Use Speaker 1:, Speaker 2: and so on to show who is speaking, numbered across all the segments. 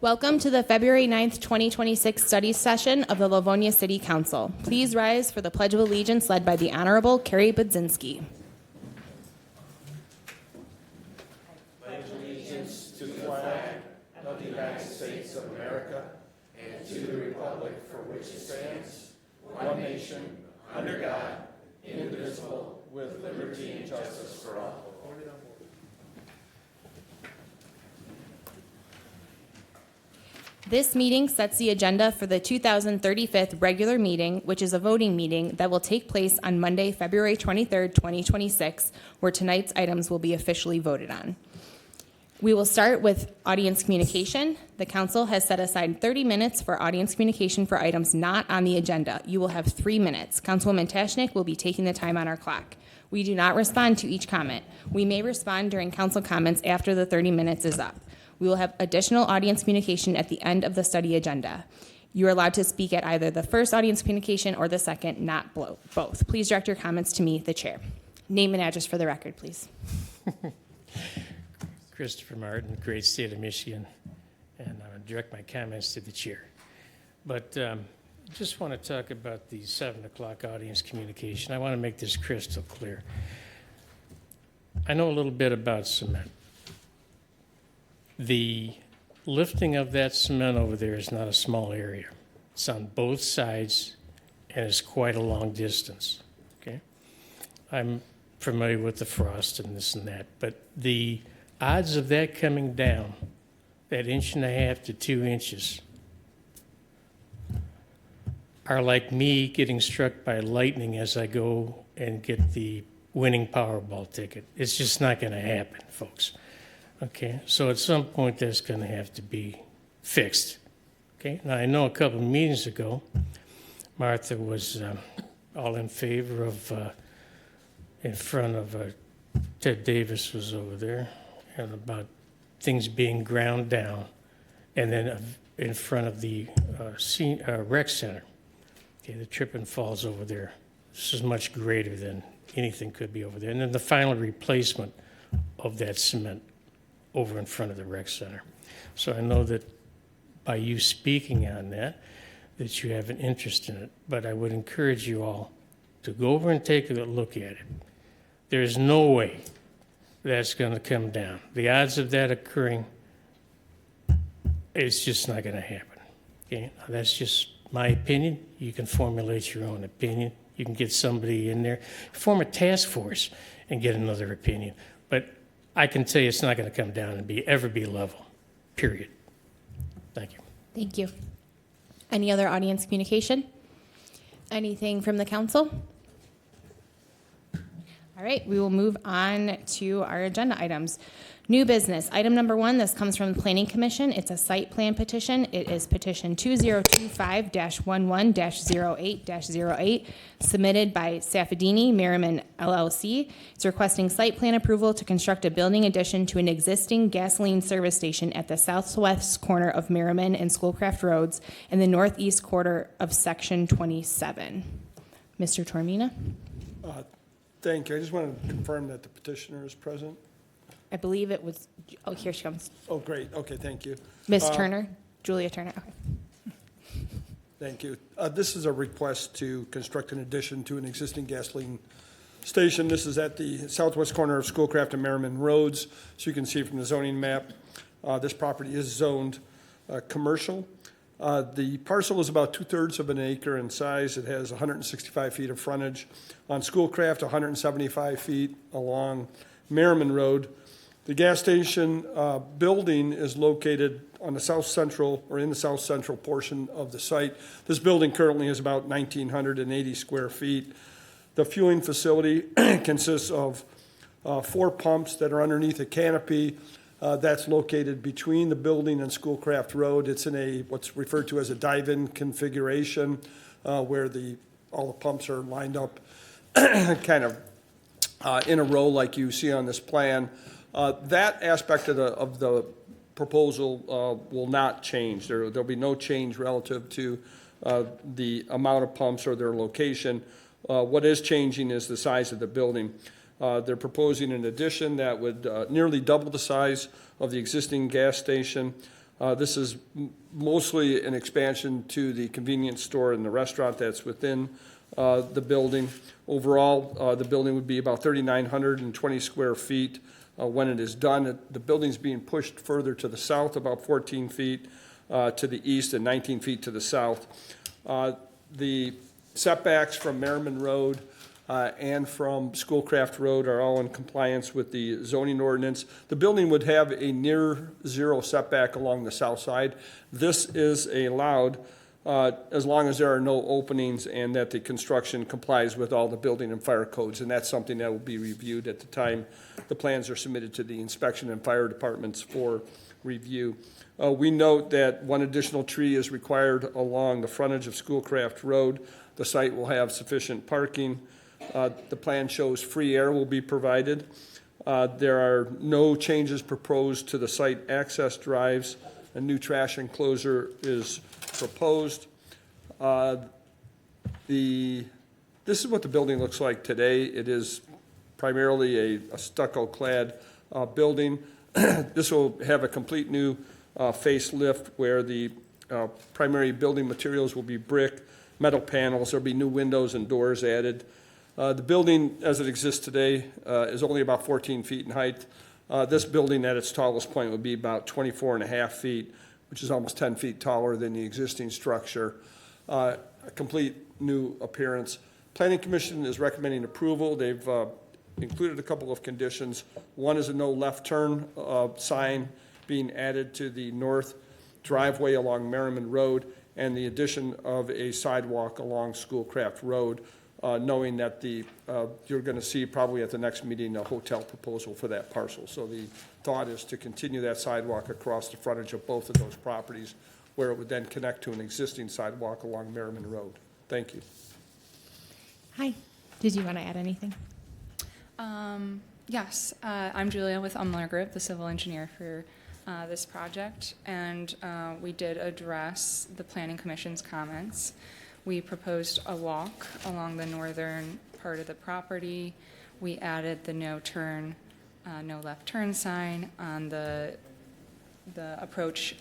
Speaker 1: Welcome to the February 9th, 2026 study session of the Livonia City Council. Please rise for the Pledge of Allegiance led by the Honorable Carrie Budzinski.
Speaker 2: Pledge allegiance to the flag of the United States of America and to the republic for which it stands, one nation, under God, indivisible, with liberty and justice for all.
Speaker 1: This meeting sets the agenda for the 2035 regular meeting, which is a voting meeting that will take place on Monday, February 23rd, 2026, where tonight's items will be officially voted on. We will start with audience communication. The council has set aside 30 minutes for audience communication for items not on the agenda. You will have 3 minutes. Councilwoman Tashnik will be taking the time on our clock. We do not respond to each comment. We may respond during council comments after the 30 minutes is up. We will have additional audience communication at the end of the study agenda. You are allowed to speak at either the first audience communication or the second, not both. Please direct your comments to me, the chair. Name and address for the record, please.
Speaker 3: Christopher Martin, great state of Michigan, and I'm going to direct my comments to the chair. But just want to talk about the 7 o'clock audience communication. I want to make this crystal clear. I know a little bit about cement. The lifting of that cement over there is not a small area. It's on both sides, and it's quite a long distance, okay? I'm familiar with the frost and this and that, but the odds of that coming down, that 1.5 to 2 inches, are like me getting struck by lightning as I go and get the winning Powerball ticket. It's just not going to happen, folks. Okay, so at some point that's going to have to be fixed. Okay, now I know a couple of meetings ago, Martha was all in favor of, in front of, Ted Davis was over there, and about things being ground down, and then in front of the rec center. Okay, the trip and falls over there. This is much greater than anything could be over there. And then the final replacement of that cement over in front of the rec center. So I know that by you speaking on that you have an interest in it, but I would encourage you all to go over and take a look at it. There's no way that's going to come down. The odds of that occurring, it's just not going to happen. Okay, now, that's just my opinion. You can formulate your own opinion. You can get somebody in there, form a task force and get another opinion. But I can tell you it's not going to come down and ever be level, period. Thank you.
Speaker 1: Thank you. Any other audience communication? Anything from the council? All right, we will move on to our agenda items. New business. Item number 1, this comes from the Planning Commission. It's a site plan petition. It is petition 2025-11-08-08, submitted by Safadini Merriman LLC. It's requesting site plan approval to construct a building addition to an existing gasoline service station at the southwest corner of Merriman and Schoolcraft Roads in the northeast quarter of Section 27. Mr. Tormina?
Speaker 4: Thank you. I just want to confirm that the petitioner is present.
Speaker 1: I believe it was, oh, here she comes.
Speaker 4: Oh, great. Okay, thank you.
Speaker 1: Ms. Turner, Julia Turner, okay.
Speaker 4: Thank you. This is a request to construct an addition to an existing gasoline station. This is at the southwest corner of Schoolcraft and Merriman Roads. So you can see from the zoning map, this property is zoned commercial. The parcel is about 2/3 of an acre in size. It has 165 feet of frontage on Schoolcraft, 175 feet along Merriman Road. The gas station building is located on the south central, or in the south central portion of the site. This building currently is about 1,980 square feet. The fueling facility consists of 4 pumps that are underneath a canopy that's located between the building and Schoolcraft Road. It's in what's referred to as a dive-in configuration, where all the pumps are lined up kind of in a row like you see on this plan. That aspect of the proposal will not change. There'll be no change relative to the amount of pumps or their location. What is changing is the size of the building. They're proposing an addition that would nearly double the size of the existing gas station. This is mostly an expansion to the convenience store and the restaurant that's within the building. Overall, the building would be about 3,920 square feet when it is done. The building's being pushed further to the south, about 14 feet to the east and 19 feet to the south. The setbacks from Merriman Road and from Schoolcraft Road are all in compliance with the zoning ordinance. The building would have a near zero setback along the south side. This is allowed as long as there are no openings and that the construction complies with all the building and fire codes, and that's something that will be reviewed at the time the plans are submitted to the inspection and fire departments for review. We note that one additional tree is required along the frontage of Schoolcraft Road. The site will have sufficient parking. The plan shows free air will be provided. There are no changes proposed to the site access drives. A new trash enclosure is proposed. This is what the building looks like today. It is primarily a stucco-clad building. This will have a complete new facelift where the primary building materials will be brick, metal panels. There'll be new windows and doors added. The building, as it exists today, is only about 14 feet in height. This building at its tallest point would be about 24 and a half feet, which is almost 10 feet taller than the existing structure. A complete new appearance. Planning Commission is recommending approval. They've included a couple of conditions. One is a no left turn sign being added to the north driveway along Merriman Road, and the addition of a sidewalk along Schoolcraft Road, knowing that you're going to see probably at the next meeting a hotel proposal for that parcel. So the thought is to continue that sidewalk across the frontage of both of those properties, where it would then connect to an existing sidewalk along Merriman Road. Thank you.
Speaker 1: Hi. Did you want to add anything?
Speaker 5: Yes, I'm Julia with Umler Group, the civil engineer for this project, and we did address the Planning Commission's comments. We proposed a walk along the northern part of the property. We added the no left turn sign on the approach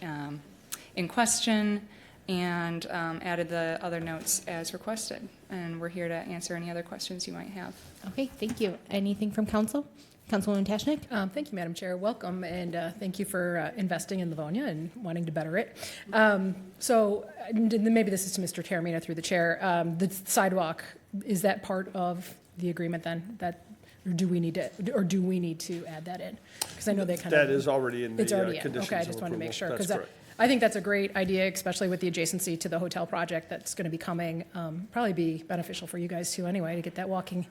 Speaker 5: in question, and added the other notes as requested. And we're here to answer any other questions you might have.
Speaker 1: Okay, thank you. Anything from council? Councilwoman Tashnik?
Speaker 6: Thank you, Madam Chair. Welcome, and thank you for investing in Livonia and wanting to better it. So maybe this is to Mr. Taramina through the chair. The sidewalk, is that part of the agreement then? Or do we need to add that in? Because I know they kind of...
Speaker 4: That is already in the
Speaker 6: It's already in.
Speaker 4: conditions
Speaker 6: Okay, I
Speaker 4: of
Speaker 6: just wanted to make
Speaker 4: approval.
Speaker 6: sure.
Speaker 4: That's
Speaker 6: Because
Speaker 4: correct.
Speaker 6: I think that's a great idea, especially with the adjacency to the hotel project that's going to be coming. Probably be beneficial for you guys too anyway, to get that walking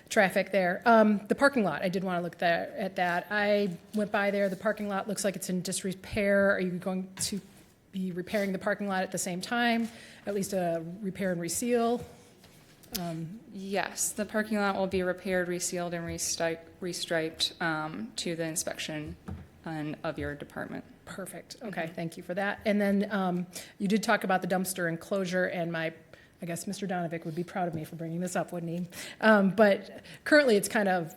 Speaker 6: traffic there. The parking lot, I did want to look at that. I went by there. The parking lot looks like it's in disrepair. Are you going to be repairing the parking lot at the same time? At least a repair and reseal?
Speaker 5: Yes, the parking lot will be repaired, resealed, and restriped to the inspection of your department.
Speaker 6: Perfect. Okay, thank you for that. And then you did talk about the dumpster enclosure, and I guess Mr. Donovic would be proud of me for bringing this up, wouldn't he? But currently, it's kind of,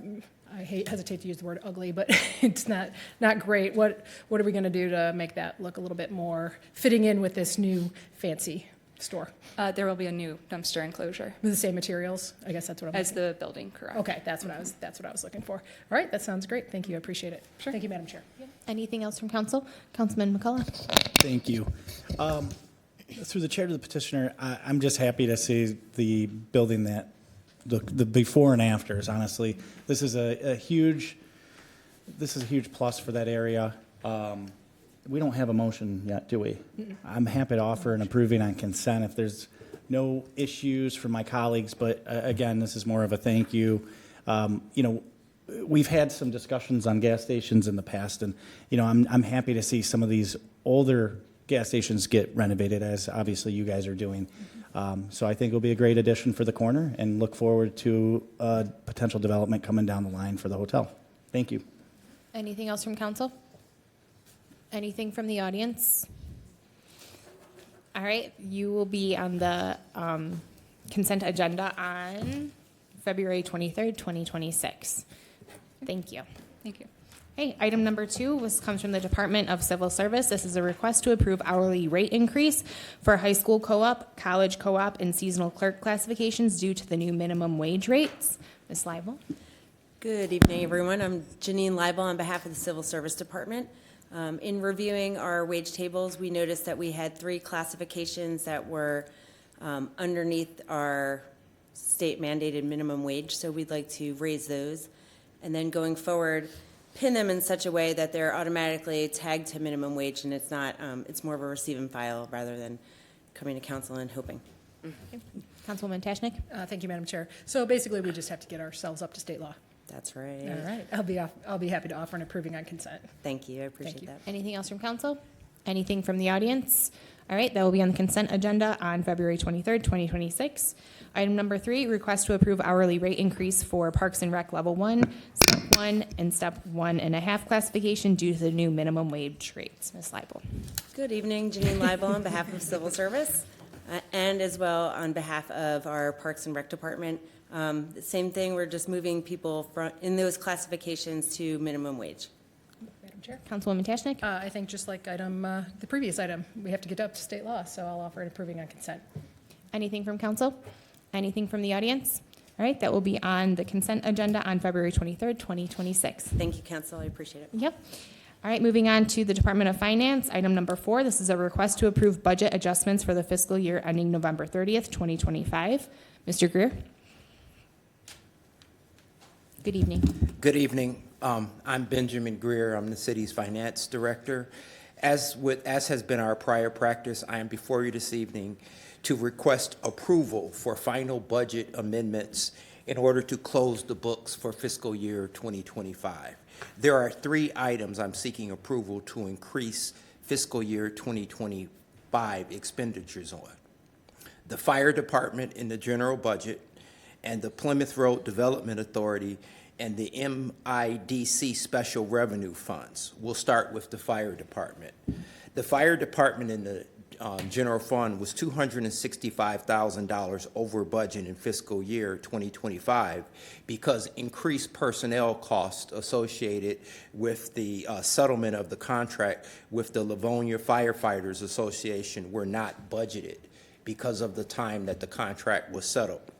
Speaker 6: hesitate to use the word ugly, but it's not great. What are we going to do to make that look a little bit more fitting in with this new fancy store?
Speaker 5: There will be a new dumpster enclosure.
Speaker 6: With the same materials? I guess that's what I'm
Speaker 5: As
Speaker 6: looking
Speaker 5: the building, correct.
Speaker 6: Okay, that's what I was looking for. All right, that sounds great. Thank you. I appreciate it.
Speaker 5: Sure.
Speaker 6: Thank you, Madam Chair.
Speaker 1: Anything else from council? Councilman McCullough?
Speaker 7: Thank you. Through the chair to the petitioner, I'm just happy to see the building that, the before and afters, honestly. This is a huge plus for that area. We don't have a motion yet, do we? I'm happy to offer an approving on consent if there's no issues from my colleagues, but again, this is more of a thank you. We've had some discussions on gas stations in the past, and I'm happy to see some of these older gas stations get renovated, as obviously you guys are doing. So I think it'll be a great addition for the corner, and look forward to potential development coming down the line for the hotel. Thank you.
Speaker 1: Anything else from council? Anything from the audience? All right, you will be on the consent agenda on February 23rd, 2026. Thank you.
Speaker 5: Thank you.
Speaker 1: Okay, item number 2 comes from the Department of Civil Service. This is a request to approve hourly rate increase for high school co-op, college co-op, and seasonal clerk classifications due to the new minimum wage rates. Ms. Leibel?
Speaker 8: Good evening, everyone. I'm Janine Leibel on behalf of the Civil Service Department. In reviewing our wage tables, we noticed that we had 3 classifications that were underneath our state mandated minimum wage, so we'd like to raise those. And then going forward, pin them in such a way that they're automatically tagged to minimum wage, and it's not, it's more of a receive and file rather than coming to council and hoping.
Speaker 1: Councilwoman Tashnik?
Speaker 6: Thank you, Madam Chair. So basically, we just have to get ourselves up to state law.
Speaker 8: That's right.
Speaker 6: All right, I'll be happy to offer an approving on consent.
Speaker 8: Thank you, I appreciate
Speaker 6: you.
Speaker 8: that.
Speaker 1: Anything else from council? Anything from the audience? All right, that will be on the consent agenda on February 23rd, 2026. Item number 3, request to approve hourly rate increase for Parks and Rec Level 1, Step 1, and Step 1.5 classification due to the new minimum wage rates. Ms. Leibel?
Speaker 8: Good evening, Janine Leibel on behalf of Civil Service, and as well on behalf of our Parks and Rec Department. The same thing, we're just moving people in those classifications to minimum wage.
Speaker 6: Madam Chair?
Speaker 1: Councilwoman Tashnik?
Speaker 6: I think just like the previous item, we have to get up to state law, so I'll offer an approving on consent.
Speaker 1: Anything from council? Anything from the audience? All right, that will be on the consent agenda on February 23rd, 2026.
Speaker 8: Thank you, Council, I appreciate it.
Speaker 1: Yep. All right, moving on to the Department of Finance. Item number 4, this is a request to approve budget adjustments for the fiscal year ending November 30th, 2025. Mr. Greer? Good evening.
Speaker 9: Good evening. I'm Benjamin Greer. I'm the city's finance director. As has been our prior practice, I am before you this evening to request approval for final budget amendments in order to close the books for fiscal year 2025. There are 3 items I'm seeking approval to increase fiscal year 2025 expenditures on: the fire department in the general budget, and the Plymouth Road Development Authority and the MIDC Special Revenue Funds. We'll start with the fire department. The fire department in the general fund was $265,000 over budget in fiscal year 2025 because increased personnel costs associated with the settlement of the contract with the Livonia Firefighters Association were not budgeted because of the time that the contract was settled.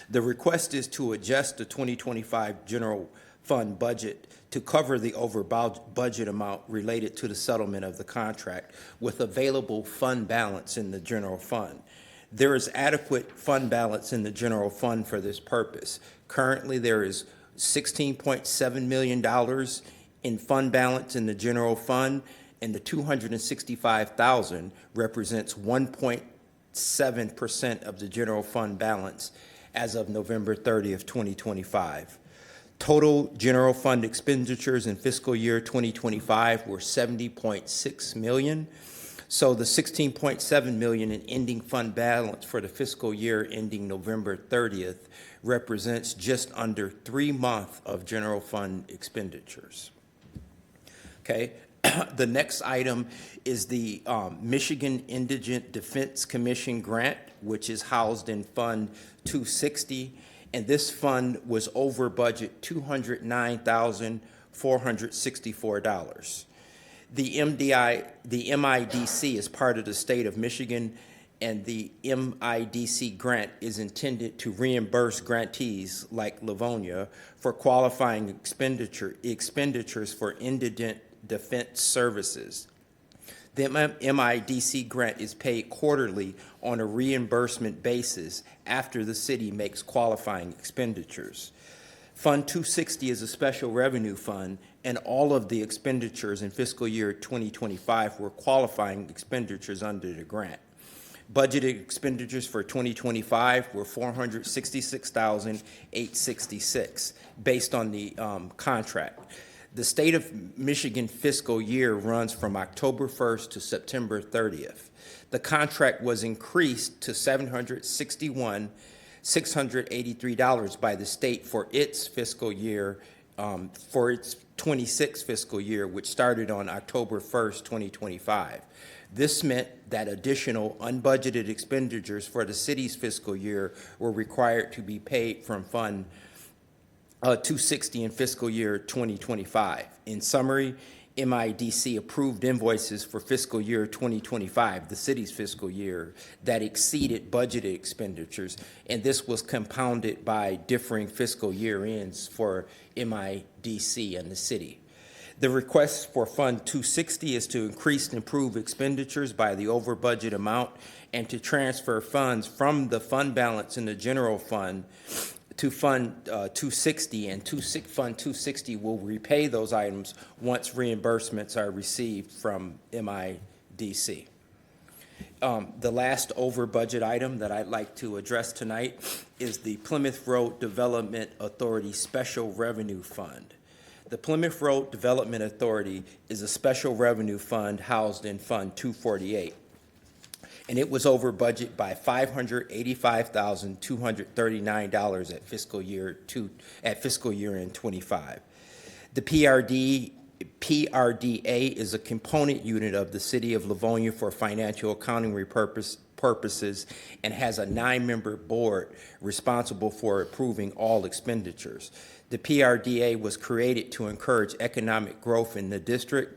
Speaker 9: The request is to adjust the 2025 general fund budget to cover the over budget amount related to the settlement of the contract with available fund balance in the general fund. There is adequate fund balance in the general fund for this purpose. Currently, there is $16.7 million in fund balance in the general fund, and the $265,000 represents 1.7% of the general fund balance as of November 30th, 2025. Total general fund expenditures in fiscal year 2025 were $70.6 million. So the $16.7 million in ending fund balance for the fiscal year ending November 30th represents just under 3 months of general fund expenditures. Okay. The next item is the Michigan Indigent Defense Commission grant, which is housed in Fund 260. And this fund was over budget $209,464. The MIDC is part of the state of Michigan, and the MIDC grant is intended to reimburse grantees like Livonia for qualifying expenditures for indigent defense services. The MIDC grant is paid quarterly on a reimbursement basis after the city makes qualifying expenditures. Fund 260 is a special revenue fund, and all of the expenditures in fiscal year 2025 were qualifying expenditures under the grant. Budgeted expenditures for 2025 were $466,866 based on the contract. The state of Michigan fiscal year runs from October 1st to September 30th. The contract was increased to $761,683 by the state for its fiscal year, for its 26th fiscal year, which started on October 1st, 2025. This meant that additional unbudgeted expenditures for the city's fiscal year were required to be paid from Fund 260 in fiscal year 2025. In summary, MIDC approved invoices for fiscal year 2025, the city's fiscal year, that exceeded budgeted expenditures, and this was compounded by differing fiscal year ends for MIDC and the city. The request for Fund 260 is to increase and improve expenditures by the over budget amount and to transfer funds from the fund balance in the general fund to Fund 260, and Fund 260 will repay those items once reimbursements are received from MIDC. The last over-budget item that I'd like to address tonight is the Plymouth Road Development Authority Special Revenue Fund. The Plymouth Road Development Authority is a special revenue fund housed in Fund 248. And it was over budget by $585,239 at fiscal year end 25. The PRDA is a component unit of the City of Livonia for financial accounting purposes and has a 9-member board responsible for approving all expenditures. The PRDA was created to encourage economic growth in the district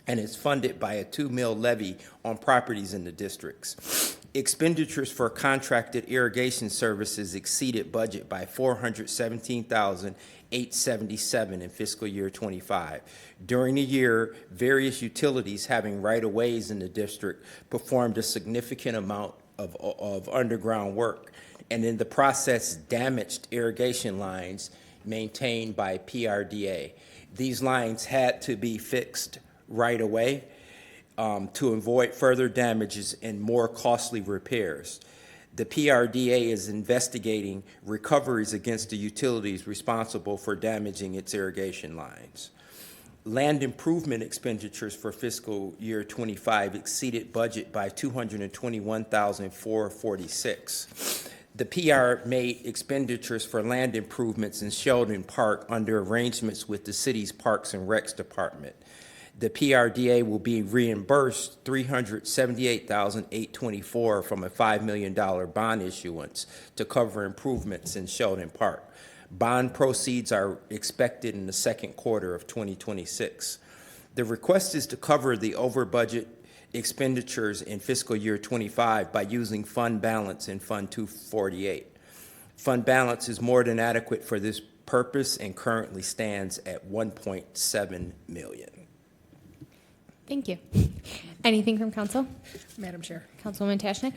Speaker 9: and is funded by a 2 mil levy on properties in the districts. Expenditures for contracted irrigation services exceeded budget by $417,877 in fiscal year 25. During the year, various utilities having right-of-ways in the district performed a significant amount of underground work, and in the process damaged irrigation lines maintained by PRDA. These lines had to be fixed right away to avoid further damages and more costly repairs. The PRDA is investigating recoveries against the utilities responsible for damaging its irrigation lines. Land improvement expenditures for fiscal year 25 exceeded budget by $221,446. The PR made expenditures for land improvements in Sheldon Park under arrangements with the city's Parks and Recs Department. The PRDA will be reimbursed $378,824 from a $5 million bond issuance to cover improvements in Sheldon Park. Bond proceeds are expected in the second quarter of 2026. The request is to cover the over-budget expenditures in fiscal year 25 by using fund balance in Fund 248. Fund balance is more than adequate for this purpose and currently stands at $1.7 million.
Speaker 1: Thank you. Anything from council?
Speaker 6: Madam Chair.
Speaker 1: Councilwoman Tashnik?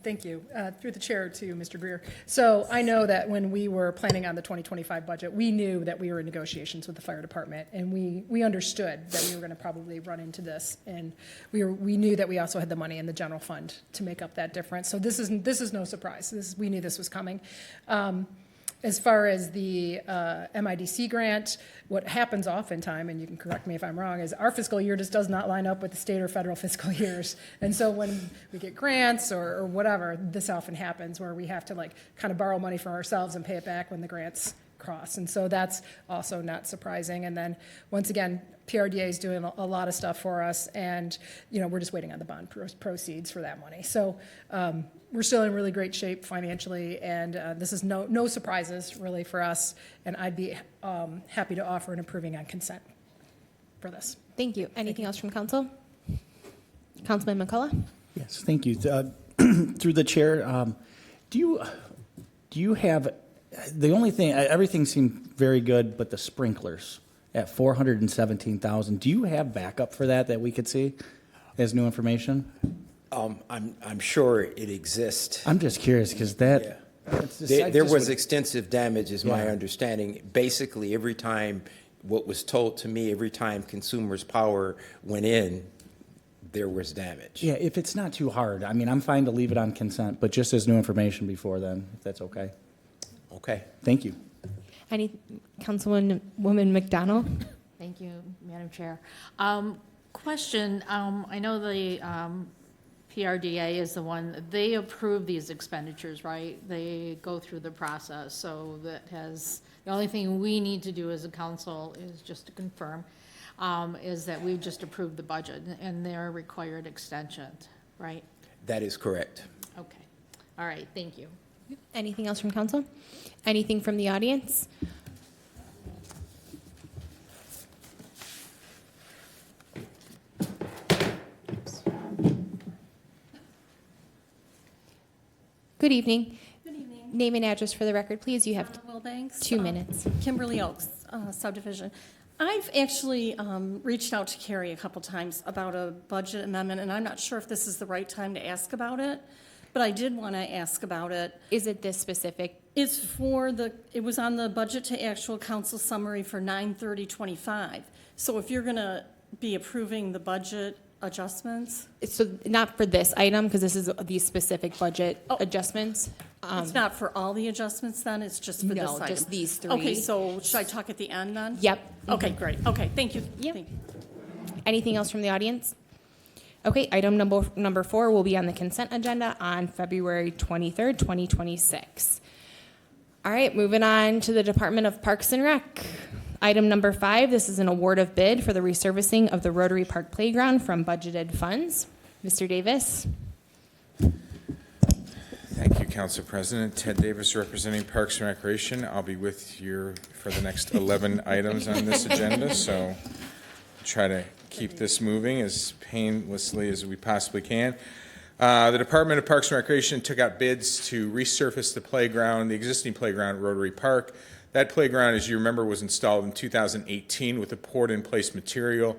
Speaker 6: Thank you. Through the chair to Mr. Greer. So I know that when we were planning on the 2025 budget, we knew that we were in negotiations with the fire department, and we understood that we were going to probably run into this, and we knew that we also had the money in the general fund to make up that difference. So this is no surprise. We knew this was coming. As far as the MIDC grant, what happens oftentimes, and you can correct me if I'm wrong, is our fiscal year just does not line up with the state or federal fiscal years. And so when we get grants or whatever, this often happens where we have to kind of borrow money from ourselves and pay it back when the grants cross. And so that's also not surprising. And then once again, PRDA is doing a lot of stuff for us, and we're just waiting on the bond proceeds for that money. So we're still in really great shape financially, and this is no surprises really for us. And I'd be happy to offer an approving on consent for this.
Speaker 1: Thank you. Anything else from council? Councilman McCullough?
Speaker 7: Yes, thank you. Through the chair, do you have, the only thing, everything seemed very good, but the sprinklers at $417,000, do you have backup for that we could see as new information?
Speaker 9: I'm sure it exists.
Speaker 7: I'm just curious because that.
Speaker 9: Yeah. There was extensive damage, is my understanding. Basically, every time, what was told to me, every time consumers' power went in, there was damage.
Speaker 7: Yeah, if it's not too hard, I mean, I'm fine to leave it on consent, but just as new information before then, if that's okay.
Speaker 9: Okay.
Speaker 7: Thank you.
Speaker 1: Councilwoman McDonald?
Speaker 10: Thank you, Madam Chair. Question, I know the PRDA is the one, they approve these expenditures, right? They go through the process, so the only thing we need to do as a council is just to confirm, is that we just approved the budget and their required extension, right?
Speaker 9: That is correct.
Speaker 10: Okay, all right, thank you.
Speaker 1: Anything else from council? Anything from the audience? Good evening.
Speaker 11: Good evening.
Speaker 1: Name and address for the record, please. You have
Speaker 11: Wilbanks.
Speaker 1: 2 minutes.
Speaker 11: Kimberly Oaks subdivision. I've actually reached out to Carrie a couple times about a budget amendment, and I'm not sure if this is the right time to ask about it, but I did want to ask about it.
Speaker 1: Is it this specific?
Speaker 11: It's for it was on the budget to actual council summary for 9/30/25. So if you're going to be approving the budget adjustments,
Speaker 1: So not for this item, because this is these specific budget
Speaker 11: Oh.
Speaker 1: adjustments.
Speaker 11: it's not for all the adjustments then, it's just for this
Speaker 1: No,
Speaker 11: item?
Speaker 1: just these three.
Speaker 11: Okay, so should I talk at the end then?
Speaker 1: Yep.
Speaker 11: Okay, great. Okay, thank you.
Speaker 1: Yep.
Speaker 11: Thank you.
Speaker 1: Anything else from the audience? Okay, item number 4 will be on the consent agenda on February 23rd, 2026. All right, moving on to the Department of Parks and Rec. Item number 5, this is an award of bid for the resurfacing of the Rotary Park Playground from budgeted funds. Mr. Davis?
Speaker 12: Thank you, Council President. Ted Davis, representing Parks and Recreation. I'll be with you for the next 11 items on this agenda, so try to keep this moving as painlessly as we possibly can. The Department of Parks and Recreation took out bids to resurface the playground, the existing playground at Rotary Park. That playground, as you remember, was installed in 2018 with a poured-in-place material.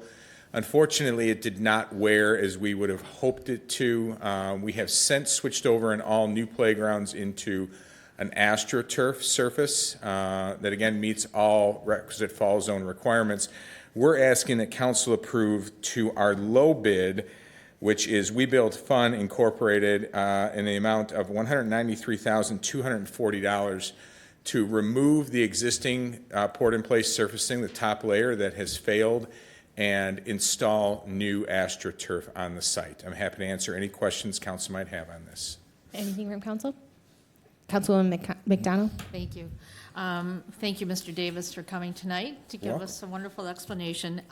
Speaker 12: Unfortunately, it did not wear as we would have hoped it to. We have since switched over in all new playgrounds into an AstroTurf surface that, again, meets all requisite fall zone requirements. We're asking that council approve to our low bid, which is We Build Fun Incorporated, in the amount of $193,240 to remove the existing poured-in-place surfacing, the top layer that has failed, and install new AstroTurf on the site. I'm happy to answer any questions council might have on this.
Speaker 1: Anything from council? Councilwoman McDonald?
Speaker 10: Thank you. Thank you, Mr. Davis, for coming tonight to give us a wonderful explanation.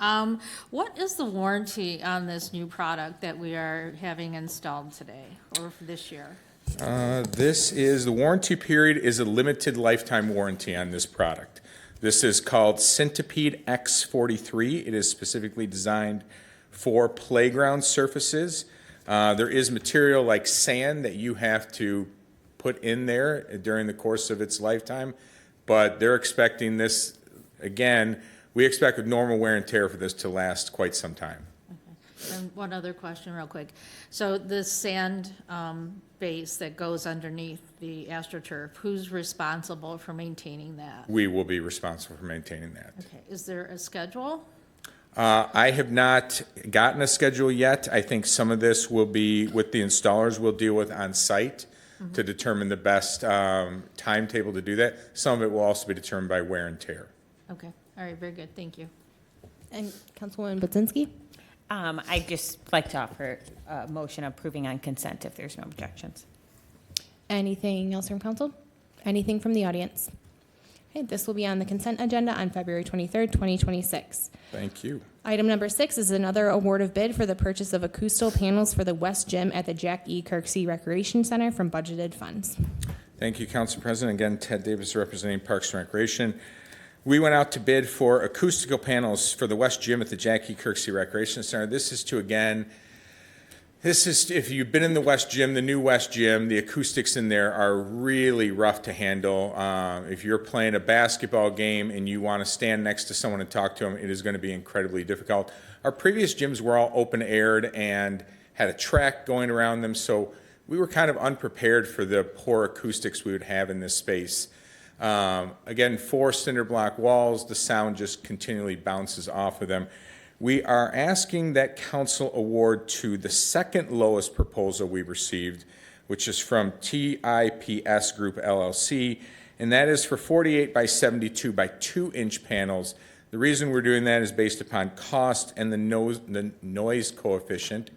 Speaker 10: What is the warranty on this new product that we are having installed today or for this year?
Speaker 12: The warranty period is a limited lifetime warranty on this product. This is called Centipede X43. It is specifically designed for playground surfaces. There is material like sand that you have to put in there during the course of its lifetime, but they're expecting this, again, we expect with normal wear and tear for this to last quite some time.
Speaker 10: And one other question real quick. So this sand base that goes underneath the AstroTurf, who's responsible for maintaining that?
Speaker 12: We will be responsible for maintaining that.
Speaker 10: Okay, is there a schedule?
Speaker 12: I have not gotten a schedule yet. I think some of this will be with the installers we'll deal with on site to determine the best timetable to do that. Some of it will also be determined by wear and tear.
Speaker 10: Okay, all right, very good, thank you.
Speaker 1: And Councilwoman Budzinski?
Speaker 13: I'd just like to offer a motion approving on consent if there's no objections.
Speaker 1: Anything else from council? Anything from the audience? Okay, this will be on the consent agenda on February 23rd, 2026.
Speaker 12: Thank you.
Speaker 1: Item number 6 is another award of bid for the purchase of acoustical panels for the West Gym at the Jack E. Kirksey Recreation Center from budgeted funds.
Speaker 12: Thank you, Council President. Again, Ted Davis representing Parks and Recreation. We went out to bid for acoustical panels for the West Gym at the Jack E. Kirksey Recreation Center. This is, if you've been in the West Gym, the new West Gym, the acoustics in there are really rough to handle. If you're playing a basketball game and you want to stand next to someone and talk to them, it is going to be incredibly difficult. Our previous gyms were all open-aired and had a track going around them, so we were kind of unprepared for the poor acoustics we would have in this space. Again, 4 cinder block walls, the sound just continually bounces off of them. We are asking that council award to the second lowest proposal we received, which is from TIPS Group LLC, and that is for 48 by 72 by 2-inch panels. The reason we're doing that is based upon cost and the noise coefficient,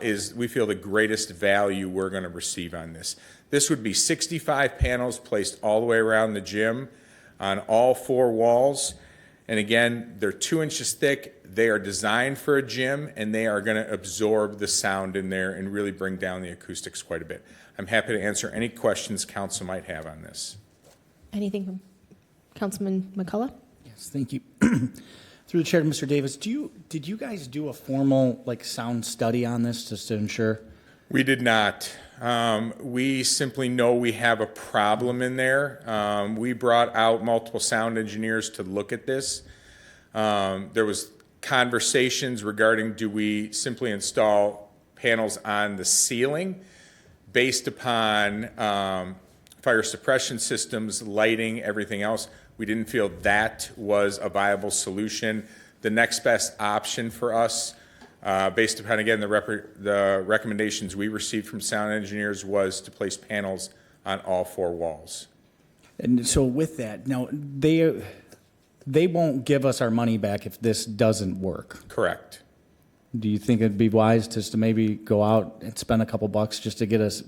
Speaker 12: is we feel the greatest value we're going to receive on this. This would be 65 panels placed all the way around the gym on all 4 walls. And again, they're 2 inches thick. They are designed for a gym, and they are going to absorb the sound in there and really bring down the acoustics quite a bit. I'm happy to answer any questions council might have on this.
Speaker 1: Anything from Councilman McCullough?
Speaker 7: Yes, thank you. Through the chair to Mr. Davis, did you guys do a formal sound study on this just to ensure?
Speaker 12: We did not. We simply know we have a problem in there. We brought out multiple sound engineers to look at this. There was conversations regarding, do we simply install panels on the ceiling based upon fire suppression systems, lighting, everything else. We didn't feel that was a viable solution. The next best option for us, based upon, again, the recommendations we received from sound engineers, was to place panels on all 4 walls.
Speaker 7: And so with that, now, they won't give us our money back if this doesn't work.
Speaker 12: Correct.
Speaker 7: Do you think it'd be wise just to maybe go out and spend a couple bucks just to get us,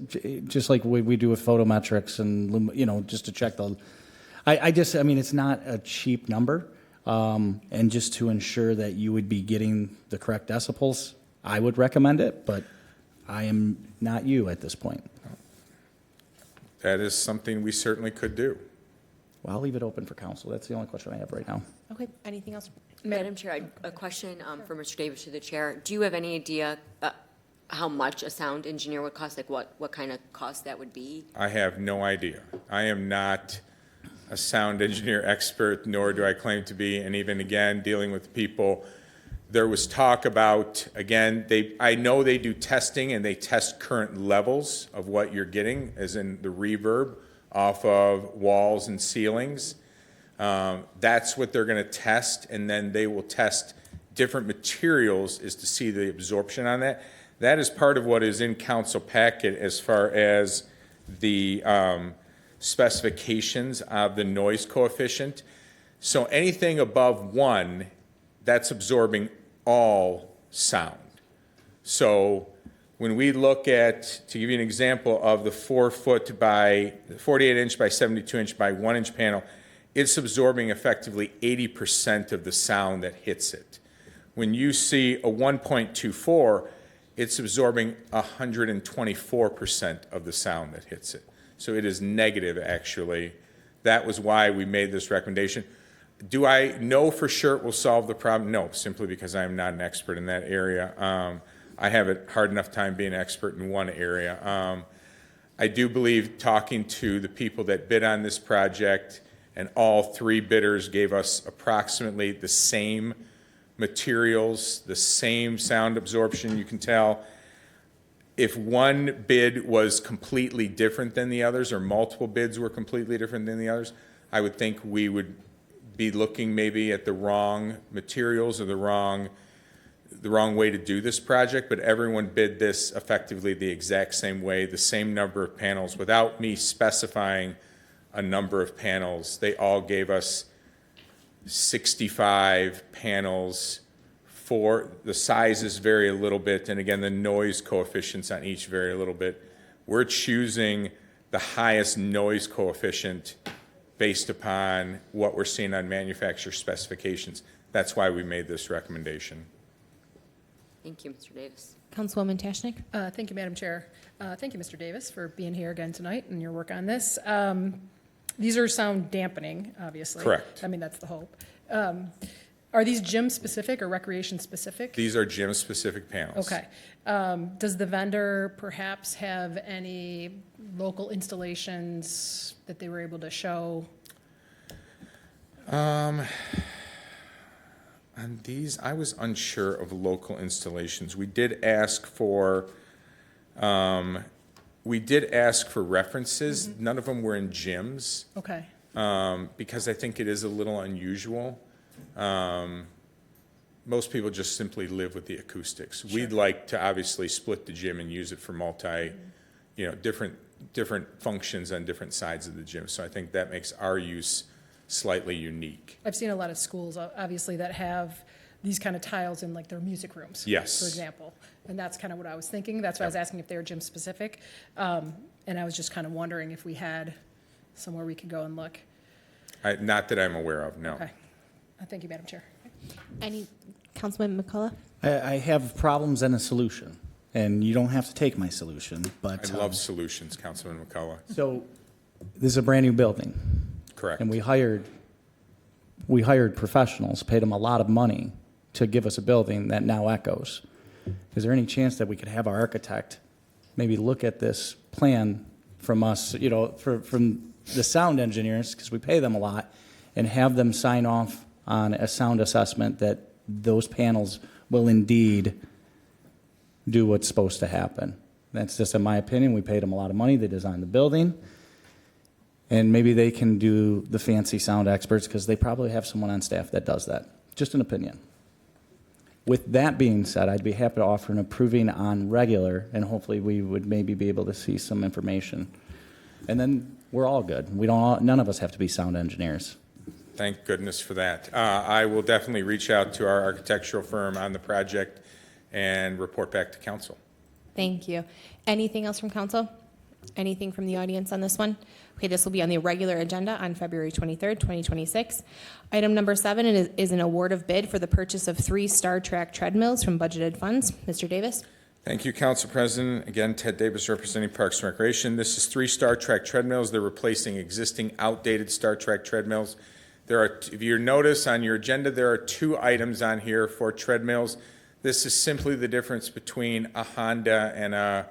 Speaker 7: just like we do with photometrics and, just to check the, I mean, it's not a cheap number. And just to ensure that you would be getting the correct decibels, I would recommend it, but I am not you at this point.
Speaker 12: That is something we certainly could do.
Speaker 7: Well, I'll leave it open for council. That's the only question I have right now.
Speaker 1: Okay, anything else?
Speaker 14: Madam Chair, a question for Mr. Davis to the chair. Do you have any idea how much a sound engineer would cost? Like what kind of cost that would be?
Speaker 12: I have no idea. I am not a sound engineer expert, nor do I claim to be. And even again, dealing with people, there was talk about, again, I know they do testing and they test current levels of what you're getting, as in the reverb off of walls and ceilings. That's what they're going to test, and then they will test different materials is to see the absorption on that. That is part of what is in council packet as far as the specifications of the noise coefficient. So anything above 1, that's absorbing all sound. So when we look at, to give you an example of the 4-foot by 48-inch by 72-inch by 1-inch panel, it's absorbing effectively 80% of the sound that hits it. When you see a 1.24, it's absorbing 124% of the sound that hits it. So it is negative, actually. That was why we made this recommendation. Do I know for sure it will solve the problem? No, simply because I am not an expert in that area. I have a hard enough time being an expert in one area. I do believe, talking to the people that bid on this project, and all 3 bidders gave us approximately the same materials, the same sound absorption. You can tell if one bid was completely different than the others, or multiple bids were completely different than the others, I would think we would be looking maybe at the wrong materials or the wrong way to do this project. But everyone bid this effectively the exact same way, the same number of panels, without me specifying a number of panels. They all gave us 65 panels. For the sizes vary a little bit, and again, the noise coefficients on each vary a little bit. We're choosing the highest noise coefficient based upon what we're seeing on manufacturer specifications. That's why we made this recommendation.
Speaker 14: Thank you, Mr. Davis.
Speaker 1: Councilwoman Tashnik?
Speaker 6: Thank you, Madam Chair. Thank you, Mr. Davis, for being here again tonight and your work on this. These are sound dampening, obviously.
Speaker 12: Correct.
Speaker 6: I mean, that's the hope. Are these gym-specific or recreation-specific?
Speaker 12: These are gym-specific panels.
Speaker 6: Okay. Does the vendor perhaps have any local installations that they were able to show?
Speaker 12: On these, I was unsure of local installations. We did ask for references.
Speaker 6: Mm-hmm.
Speaker 12: None of them were in gyms.
Speaker 6: Okay.
Speaker 12: Because I think it is a little unusual. Most people just simply live with the acoustics.
Speaker 6: Sure.
Speaker 12: We'd like to obviously split the gym and use it for different functions on different sides of the gym. So I think that makes our use slightly unique.
Speaker 6: I've seen a lot of schools, obviously, that have these kind of tiles in like their music rooms.
Speaker 12: Yes.
Speaker 6: For example. And that's kind of what I was thinking. That's why I was asking if they were gym specific. And I was just kind of wondering if we had somewhere we could go and look.
Speaker 12: Not that I'm aware of, no.
Speaker 6: Okay. Thank you, Madam Chair.
Speaker 1: Any, Councilman McCullough?
Speaker 7: I have problems and a solution, and you don't have to take my solution, but.
Speaker 12: I love solutions, Councilman McCullough.
Speaker 7: So, this is a brand-new building.
Speaker 12: Correct.
Speaker 7: And we hired professionals, paid them a lot of money to give us a building that now echoes. Is there any chance that we could have our architect maybe look at this plan from us, from the sound engineers, because we pay them a lot, and have them sign off on a sound assessment that those panels will indeed do what's supposed to happen. That's just in my opinion. We paid them a lot of money. They designed the building. And maybe they can do the fancy sound experts because they probably have someone on staff that does that. Just an opinion. With that being said, I'd be happy to offer an approving on regular, and hopefully we would maybe be able to see some information. And then we're all good. None of us have to be sound engineers.
Speaker 12: Thank goodness for that. I will definitely reach out to our architectural firm on the project and report back to council.
Speaker 1: Thank you. Anything else from council? Anything from the audience on this one? Okay, this will be on the regular agenda on February 23rd, 2026. Item number 7 is an award of bid for the purchase of 3 Star Track treadmills from budgeted funds. Mr. Davis?
Speaker 12: Thank you, Council President. Again, Ted Davis representing Parks and Recreation. This is 3 Star Track treadmills. They're replacing existing outdated Star Track treadmills. If you notice on your agenda, there are 2 items on here for treadmills. This is simply the difference between a Honda and a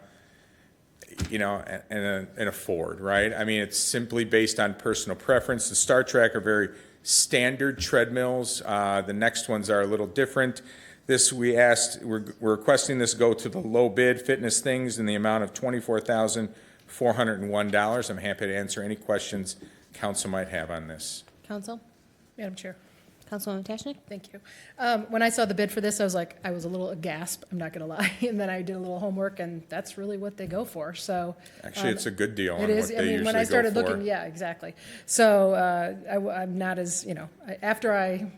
Speaker 12: Ford, right? I mean, it's simply based on personal preference. The Star Track are very standard treadmills. The next ones are a little different. We're requesting this go to the low bid Fitness Things in the amount of $24,401. I'm happy to answer any questions council might have on this.
Speaker 1: Council?
Speaker 6: Madam Chair.
Speaker 1: Councilwoman Tashnik?
Speaker 6: Thank you. When I saw the bid for this, I was a little aghast, I'm not going to lie. And then I did a little homework, and that's really what they go for. So
Speaker 12: Actually, it's a good deal on
Speaker 6: it
Speaker 12: what
Speaker 6: is.
Speaker 12: they
Speaker 6: I mean,
Speaker 12: usually
Speaker 6: when I started
Speaker 12: go for.
Speaker 6: looking, yeah, exactly. So I'm not as, after I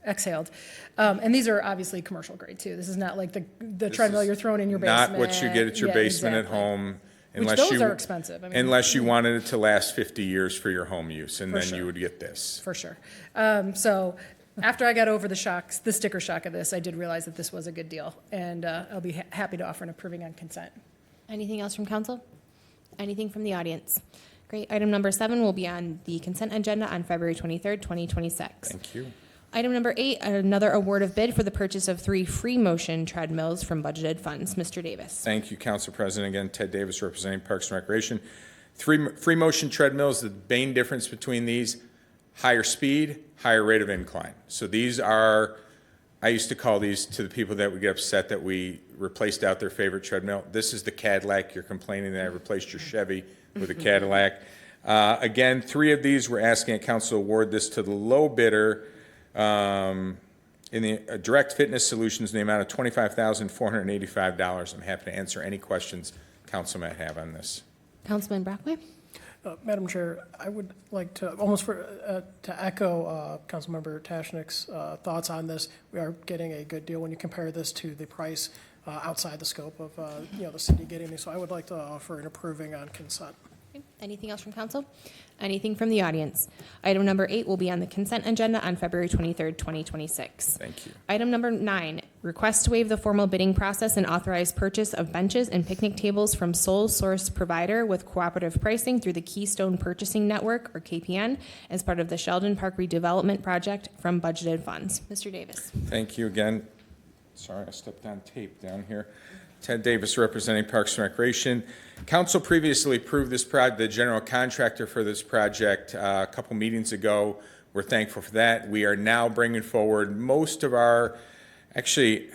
Speaker 6: exhaled. And these are obviously commercial grade too. This is not like the treadmill you're throwing in your basement.
Speaker 12: Not what you get at your
Speaker 6: Yeah,
Speaker 12: basement
Speaker 6: exactly.
Speaker 12: at home.
Speaker 6: Which those are expensive. I mean,
Speaker 12: Unless you wanted it to last 50 years for your home use, and
Speaker 6: For
Speaker 12: then
Speaker 6: sure.
Speaker 12: you would get this.
Speaker 6: For sure. So after I got over the sticker shock of this, I did realize that this was a good deal. And I'll be happy to offer an approving on consent.
Speaker 1: Anything else from council? Anything from the audience? Great. Item number 7 will be on the consent agenda on February 23rd, 2026.
Speaker 12: Thank you.
Speaker 1: Item number 8, another award of bid for the purchase of 3 free motion treadmills from budgeted funds. Mr. Davis.
Speaker 12: Thank you, Council President. Again, Ted Davis representing Parks and Recreation. 3 free motion treadmills, the main difference between these, higher speed, higher rate of incline. So these are, I used to call these to the people that would get upset that we replaced out their favorite treadmill. This is the Cadillac. You're complaining that I replaced your Chevy with a Cadillac. Again, 3 of these, we're asking a council to award this to the low bidder in the Direct Fitness Solutions in the amount of $25,485. I'm happy to answer any questions council might have on this.
Speaker 1: Councilman Brockway?
Speaker 15: Madam Chair, I would like to, to echo Councilmember Tashnik's thoughts on this. We are getting a good deal when you compare this to the price outside the scope of, the city getting these. So I would like to offer an approving on consent.
Speaker 1: Okay. Anything else from council? Anything from the audience? Item number 8 will be on the consent agenda on February 23rd, 2026.
Speaker 12: Thank you.
Speaker 1: Item number 9, request to waive the formal bidding process and authorize purchase of benches and picnic tables from sole source provider with cooperative pricing through the Keystone Purchasing Network, or KPN, as part of the Sheldon Park redevelopment project from budgeted funds. Mr. Davis.
Speaker 12: Thank you again. Sorry, I stepped on tape down here. Ted Davis representing Parks and Recreation. Council previously approved this the general contractor for this project a couple meetings ago. We're thankful for that. We are now bringing forward most of actually,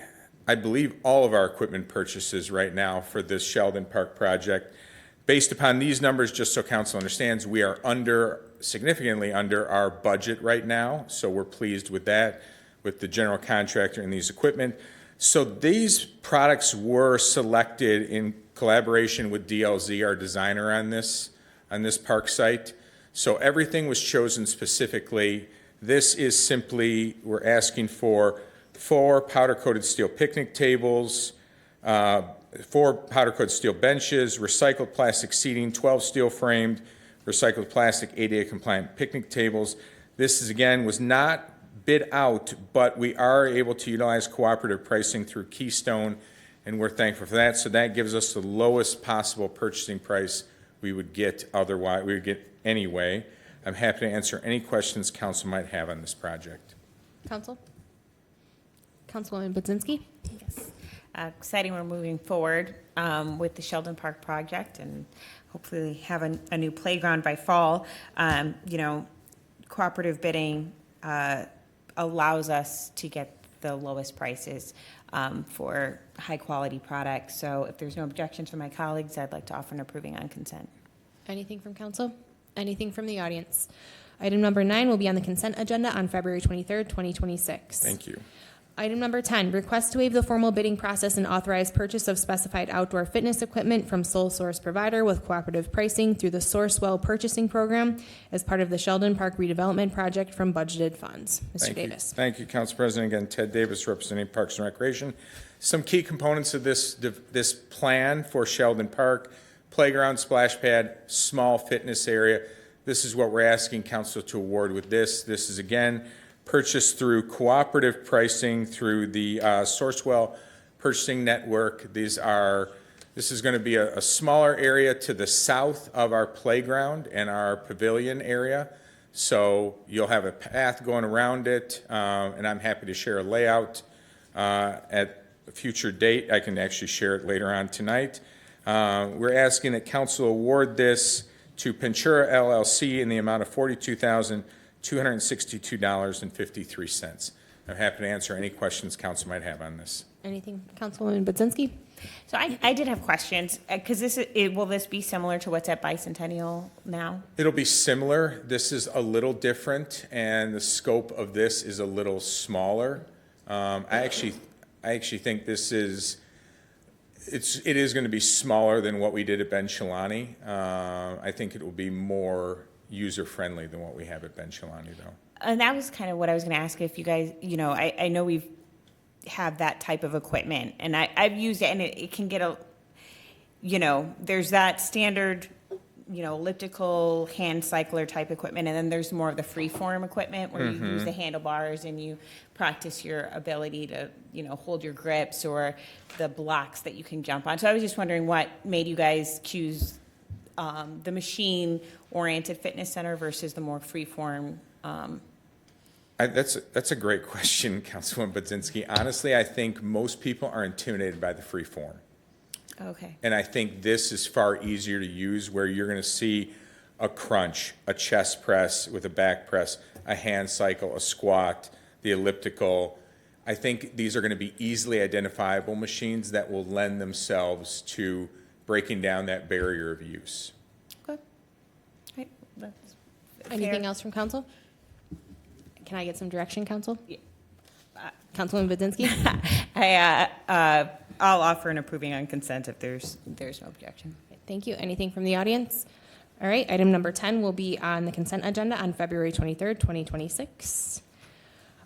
Speaker 12: I believe all of our equipment purchases right now for this Sheldon Park project. Based upon these numbers, just so council understands, we are significantly under our budget right now, so we're pleased with that, with the general contractor and these equipment. So these products were selected in collaboration with DLZ, our designer on this park site. So everything was chosen specifically. This is simply, we're asking for 4 powder-coated steel picnic tables, 4 powder-coated steel benches, recycled plastic seating, 12 steel-framed, recycled plastic ADA-compliant picnic tables. This is, again, was not bid out, but we are able to utilize cooperative pricing through Keystone, and we're thankful for that. So that gives us the lowest possible purchasing price we would get anyway. I'm happy to answer any questions council might have on this project.
Speaker 1: Council? Councilwoman Budzinski?
Speaker 13: Yes. Exciting we're moving forward with the Sheldon Park project and hopefully have a new playground by fall. You know, cooperative bidding allows us to get the lowest prices for high-quality products. So if there's no objections from my colleagues, I'd like to offer an approving on consent.
Speaker 1: Anything from council? Anything from the audience? Item number 9 will be on the consent agenda on February 23rd, 2026.
Speaker 12: Thank you.
Speaker 1: Item number 10, request to waive the formal bidding process and authorize purchase of specified outdoor fitness equipment from sole source provider with cooperative pricing through the Sourcewell Purchasing Program as part of the Sheldon Park redevelopment project from budgeted funds. Mr.
Speaker 12: Thank you.
Speaker 1: Davis.
Speaker 12: Thank you, Council President. Again, Ted Davis, representing Parks and Recreation. Some key components of this plan for Sheldon Park: playground, splash pad, small fitness area. This is what we're asking council to award with this. This is, again, purchased through cooperative pricing through the Sourcewell Purchasing Network. This is going to be a smaller area to the south of our playground and our pavilion area. So you'll have a path going around it, and I'm happy to share a layout at a future date. I can actually share it later on tonight. We're asking that council award this to Pinchura LLC in the amount of $42,262.53. I'm happy to answer any questions council might have on this.
Speaker 1: Anything, Councilwoman Budzinski?
Speaker 13: So I did have questions, because will this be similar to what's at Bicentennial now?
Speaker 12: It'll be similar. This is a little different, and the scope of this is a little smaller. I actually think it is going to be smaller than what we did at Ben Shalani. I think it will be more user-friendly than what we have at Ben Shalani, though.
Speaker 13: And that was kind of what I was going to ask, if you guys, you know, I know we've have that type of equipment, and I've used it, and it can get there's that standard, elliptical hand cycler type equipment, and then there's more of the free form equipment where you use the handlebars and you practice your ability to, hold your grips or the blocks that you can jump on. So I was just wondering what made you guys choose the machine-oriented fitness center versus the more free form.
Speaker 12: That's a great question, Councilwoman Budzinski. Honestly, I think most people are intimidated by the free form.
Speaker 13: Okay.
Speaker 12: And I think this is far easier to use, where you're going to see a crunch, a chest press with a back press, a hand cycle, a squat, the elliptical. I think these are going to be easily identifiable machines that will lend themselves to breaking down that barrier of use.
Speaker 1: Okay.
Speaker 13: Right. That's
Speaker 1: Anything
Speaker 13: fair.
Speaker 1: else from council? Can I get some direction, council? Councilwoman Budzinski?
Speaker 13: I'll offer an approving on consent if there's no objection.
Speaker 1: Thank you. Anything from the audience? All right, item number 10 will be on the consent agenda on February 23rd, 2026.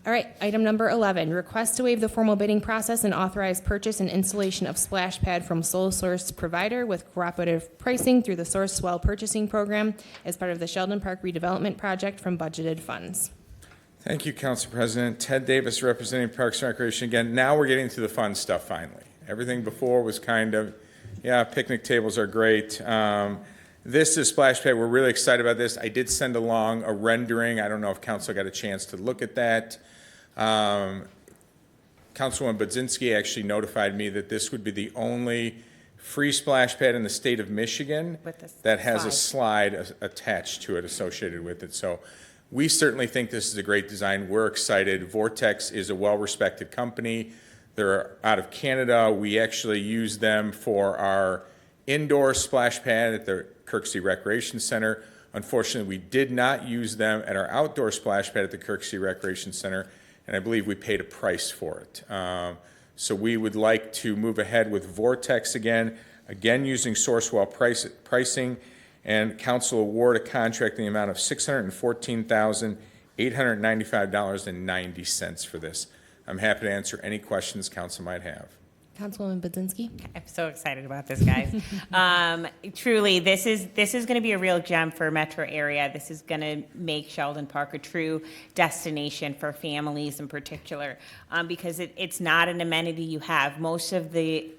Speaker 1: All right, item number 11, request to waive the formal bidding process and authorize purchase and installation of splash pad from sole source provider with cooperative pricing through the Sourcewell Purchasing Program as part of the Sheldon Park redevelopment project from budgeted funds.
Speaker 12: Thank you, Council President. Ted Davis, representing Parks and Recreation. Again, now we're getting to the fun stuff finally. Everything before was kind of, yeah, picnic tables are great. This is splash pad. We're really excited about this. I did send along a rendering. I don't know if council got a chance to look at that. Councilwoman Budzinski actually notified me that this would be the only free splash pad in the state of Michigan that has a slide attached to it, associated with it. So we certainly think this is a great design. We're excited. Vortex is a well-respected company. They're out of Canada. We actually use them for our indoor splash pad at the Kirksey Recreation Center. Unfortunately, we did not use them at our outdoor splash pad at the Kirksey Recreation Center, and I believe we paid a price for it. So we would like to move ahead with Vortex again using Sourcewell pricing, and council award a contract in the amount of $614,895.90 for this. I'm happy to answer any questions council might have.
Speaker 1: Councilwoman Budzinski?
Speaker 13: I'm so excited about this, guys. Truly, this is going to be a real gem for metro area. This is going to make Sheldon Park a true destination for families in particular, because it's not an amenity you have. Most of the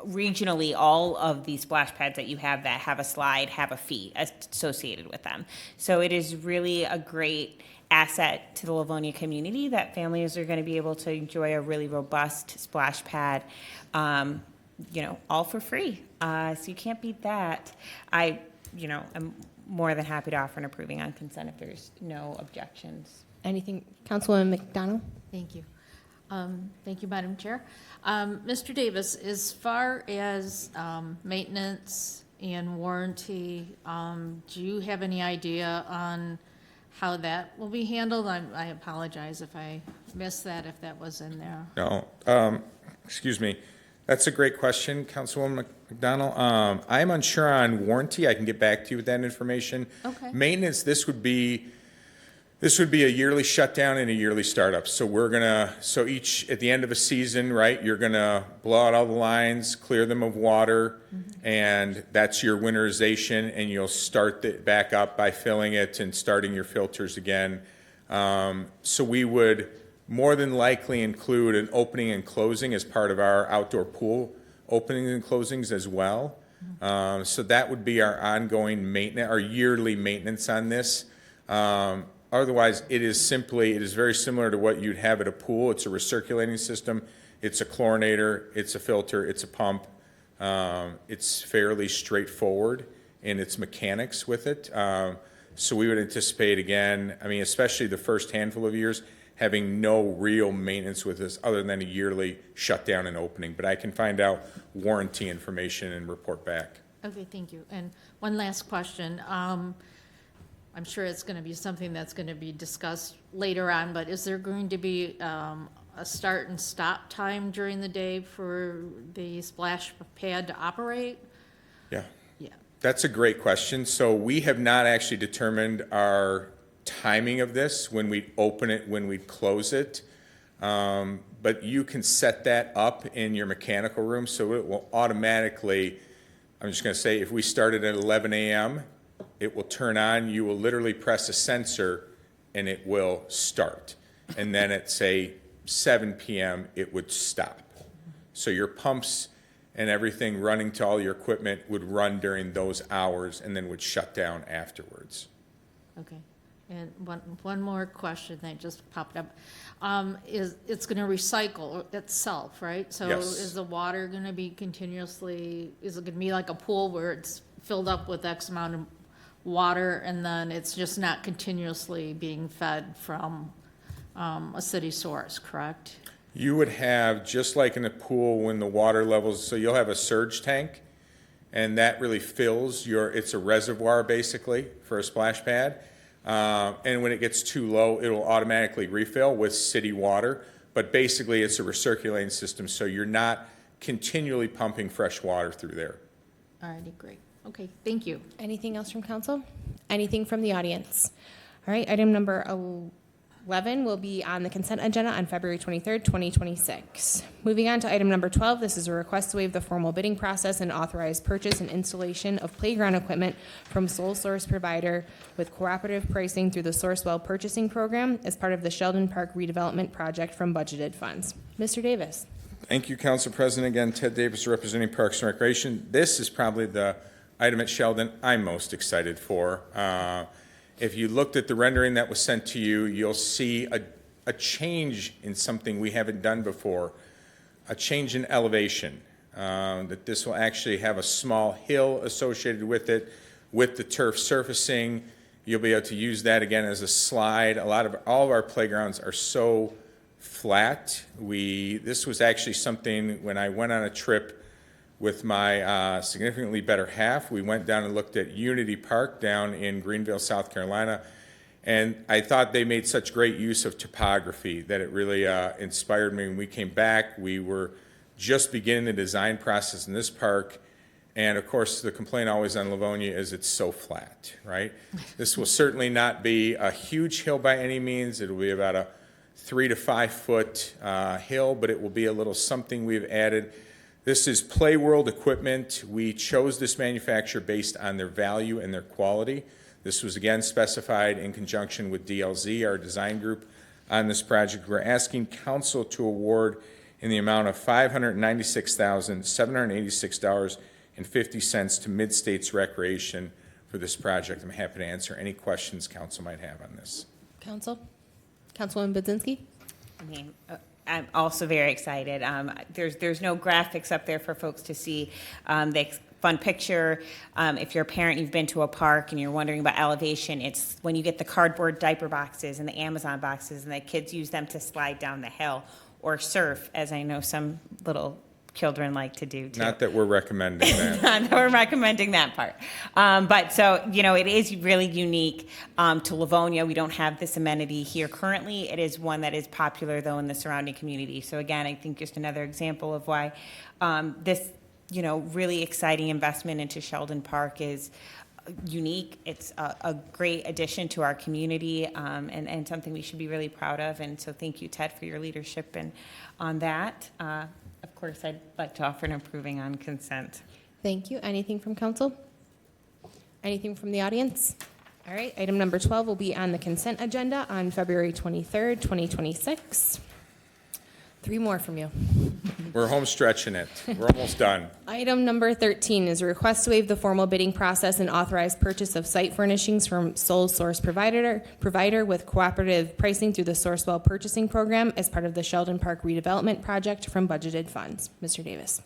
Speaker 13: regionally, all of the splash pads that you have that have a slide have a fee associated with them. So it is really a great asset to the Livonia community that families are going to be able to enjoy a really robust splash pad, all for free. So you can't beat that. I'm more than happy to offer an approving on consent if there's no objections.
Speaker 1: Anything, Councilwoman McDonald?
Speaker 10: Thank you. Thank you, Madam Chair. Mr. Davis, as far as maintenance and warranty, do you have any idea on how that will be handled? I apologize if I missed that, if that was in there.
Speaker 12: No, excuse me. That's a great question, Councilwoman McDonald. I'm unsure on warranty. I can get back to you with that information.
Speaker 10: Okay.
Speaker 12: Maintenance, this would be a yearly shutdown and a yearly startup. So at the end of a season, right, you're gonna blow out all the lines, clear them of water, and that's your winterization, and you'll start it back up by filling it and starting your filters again. So we would more than likely include an opening and closing as part of our outdoor pool openings and closings as well. So that would be our ongoing maintenance, our yearly maintenance on this. Otherwise, it is very similar to what you'd have at a pool. It's a recirculating system. It's a chlorinator. It's a filter. It's a pump. It's fairly straightforward in its mechanics with it. So we would anticipate, again, especially the first handful of years, having no real maintenance with this other than a yearly shutdown and opening. But I can find out warranty information and report back.
Speaker 10: Okay, thank you. And one last question. I'm sure it's going to be something that's going to be discussed later on, but is there going to be a start and stop time during the day for the splash pad to operate?
Speaker 12: Yeah.
Speaker 10: Yeah.
Speaker 12: That's a great question. So we have not actually determined our timing of this, when we open it, when we close it. But you can set that up in your mechanical room, so it will automatically, I'm just going to say, if we started at 11 a.m., it will turn on. You will literally press a sensor, and it will start. And then at, say, 7 p.m., it would stop. So your pumps and everything running to all your equipment would run during those hours and then would shut down afterwards.
Speaker 10: Okay. And one more question that just popped up. Is it's going to recycle itself, right? So
Speaker 12: Yes.
Speaker 10: Is the water going to be continuously, is it going to be like a pool where it's filled up with X amount of water and then it's just not continuously being fed from a city source, correct?
Speaker 12: You would have, just like in a pool when the water levels, so you'll have a surge tank, and that really fills it's a reservoir basically for a splash pad. And when it gets too low, it'll automatically refill with city water. But basically, it's a recirculating system, so you're not continually pumping fresh water through there.
Speaker 10: All righty, great. Okay, thank you.
Speaker 1: Anything else from council? Anything from the audience? All right, item number 11 will be on the consent agenda on February 23rd, 2026. Moving on to item number 12, this is a request to waive the formal bidding process and authorize purchase and installation of playground equipment from sole source provider with cooperative pricing through the Sourcewell Purchasing Program as part of the Sheldon Park redevelopment project from budgeted funds. Mr. Davis.
Speaker 12: Thank you, Council President. Again, Ted Davis representing Parks and Recreation. This is probably the item at Sheldon I'm most excited for. If you looked at the rendering that was sent to you, you'll see a change in something we haven't done before, a change in elevation, that this will actually have a small hill associated with it, with the turf surfacing. You'll be able to use that again as a slide. All of our playgrounds are so flat. This was actually something when I went on a trip with my significantly better half. We went down and looked at Unity Park down in Greenville, South Carolina, and I thought they made such great use of topography that it really inspired me. When we came back, we were just beginning the design process in this park, and of course the complaint always on Livonia is it's so flat, right? This will certainly not be a huge hill by any means. It'll be about a 3 to 5 foot hill, but it will be a little something we've added. This is Play World equipment. We chose this manufacturer based on their value and their quality. This was again specified in conjunction with DLZ, our design group, on this project. We're asking council to award in the amount of $596,786.50 to Mid-States Recreation for this project. I'm happy to answer any questions council might have on this.
Speaker 1: Council? Councilwoman Budzinski?
Speaker 13: I mean, I'm also very excited. There's no graphics up there for folks to see. The fun picture, if you're a parent, you've been to a park and you're wondering about elevation, it's when you get the cardboard diaper boxes and the Amazon boxes and the kids use them to slide down the hill or surf, as I know some little children like to do too.
Speaker 12: Not that we're recommending that.
Speaker 13: Not that we're recommending that part. But so, it is really unique to Livonia. We don't have this amenity here currently. It is one that is popular, though, in the surrounding community. So again, I think just another example of why this, really exciting investment into Sheldon Park is unique. It's a great addition to our community and something we should be really proud of. And so thank you, Ted, for your leadership and on that. Of course, I'd like to offer an approving on consent.
Speaker 1: Thank you. Anything from council? Anything from the audience? All right, item number 12 will be on the consent agenda on February 23rd, 2026. 3 more from you.
Speaker 12: We're home stretching it. We're almost done.
Speaker 1: Item number 13 is a request to waive the formal bidding process and authorize purchase of site furnishings from sole source provider with cooperative pricing through the Sourcewell Purchasing Program as part of the Sheldon Park redevelopment project from budgeted funds. Mr. Davis.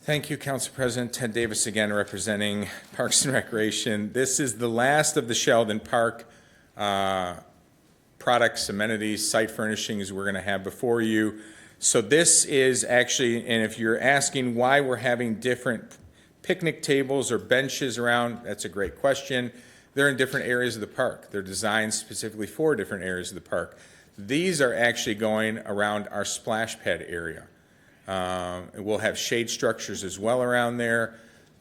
Speaker 12: Thank you, Council President. Ted Davis again representing Parks and Recreation. This is the last of the Sheldon Park products, amenities, site furnishings we're going to have before you. So this is actually, and if you're asking why we're having different picnic tables or benches around, that's a great question. They're in different areas of the park. They're designed specifically for different areas of the park. These are actually going around our splash pad area. We'll have shade structures as well around there,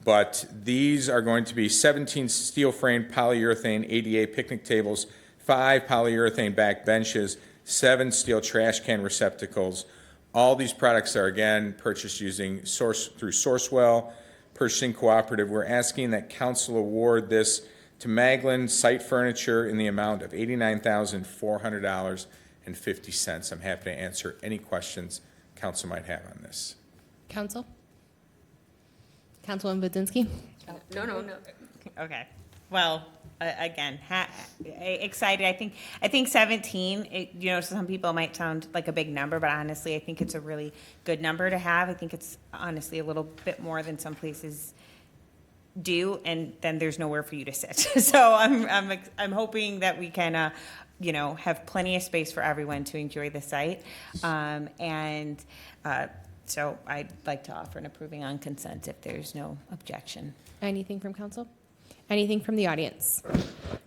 Speaker 12: but these are going to be 17 steel-framed polyurethane ADA picnic tables, 5 polyurethane back benches, 7 steel trash can receptacles. All these products are, again, purchased through Sourcewell Purchasing Cooperative. We're asking that council award this to Maglin Site Furniture in the amount of $89,400.50. I'm happy to answer any questions council might have on this.
Speaker 1: Council? Councilwoman Budzinski?
Speaker 14: No.
Speaker 13: Okay. Well, again, excited. I think 17, some people might sound like a big number, but honestly, I think it's a really good number to have. I think it's honestly a little bit more than some places do, and then there's nowhere for you to sit. So I'm hoping that we can, have plenty of space for everyone to enjoy the site. So I'd like to offer an approving on consent if there's no objection.
Speaker 1: Anything from council? Anything from the audience?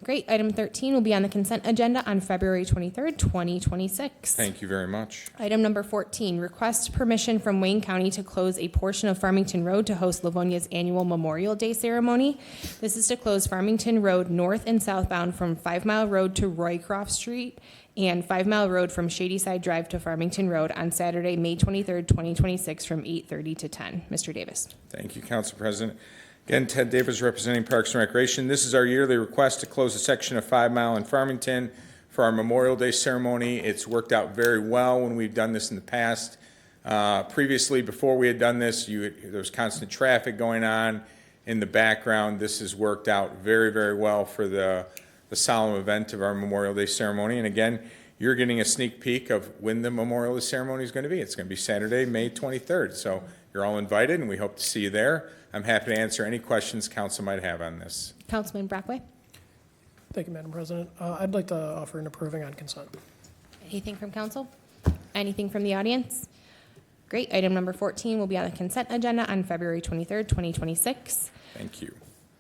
Speaker 1: Great. Item 13 will be on the consent agenda on February 23rd, 2026.
Speaker 12: Thank you very much.
Speaker 1: Item number 14, request permission from Wayne County to close a portion of Farmington Road to host Livonia's annual Memorial Day ceremony. This is to close Farmington Road north and southbound from 5 Mile Road to Roycroft Street and 5 Mile Road from Shadyside Drive to Farmington Road on Saturday, May 23rd, 2026 from 8:30 to 10. Mr. Davis.
Speaker 12: Thank you, Council President. Again, Ted Davis representing Parks and Recreation. This is our yearly request to close a section of 5 Mile in Farmington for our Memorial Day ceremony. It's worked out very well when we've done this in the past. Previously, before we had done this, there was constant traffic going on in the background. This has worked out very, very well for the solemn event of our Memorial Day ceremony. And again, you're getting a sneak peek of when the Memorial Day ceremony is going to be. It's going to be Saturday, May 23rd. So you're all invited, and we hope to see you there. I'm happy to answer any questions council might have on this.
Speaker 1: Councilman Brockway.
Speaker 15: Thank you, Madam President. I'd like to offer an approving on consent.
Speaker 1: Anything from council? Anything from the audience? Great. Item number 14 will be on the consent agenda on February 23rd, 2026.
Speaker 12: Thank you.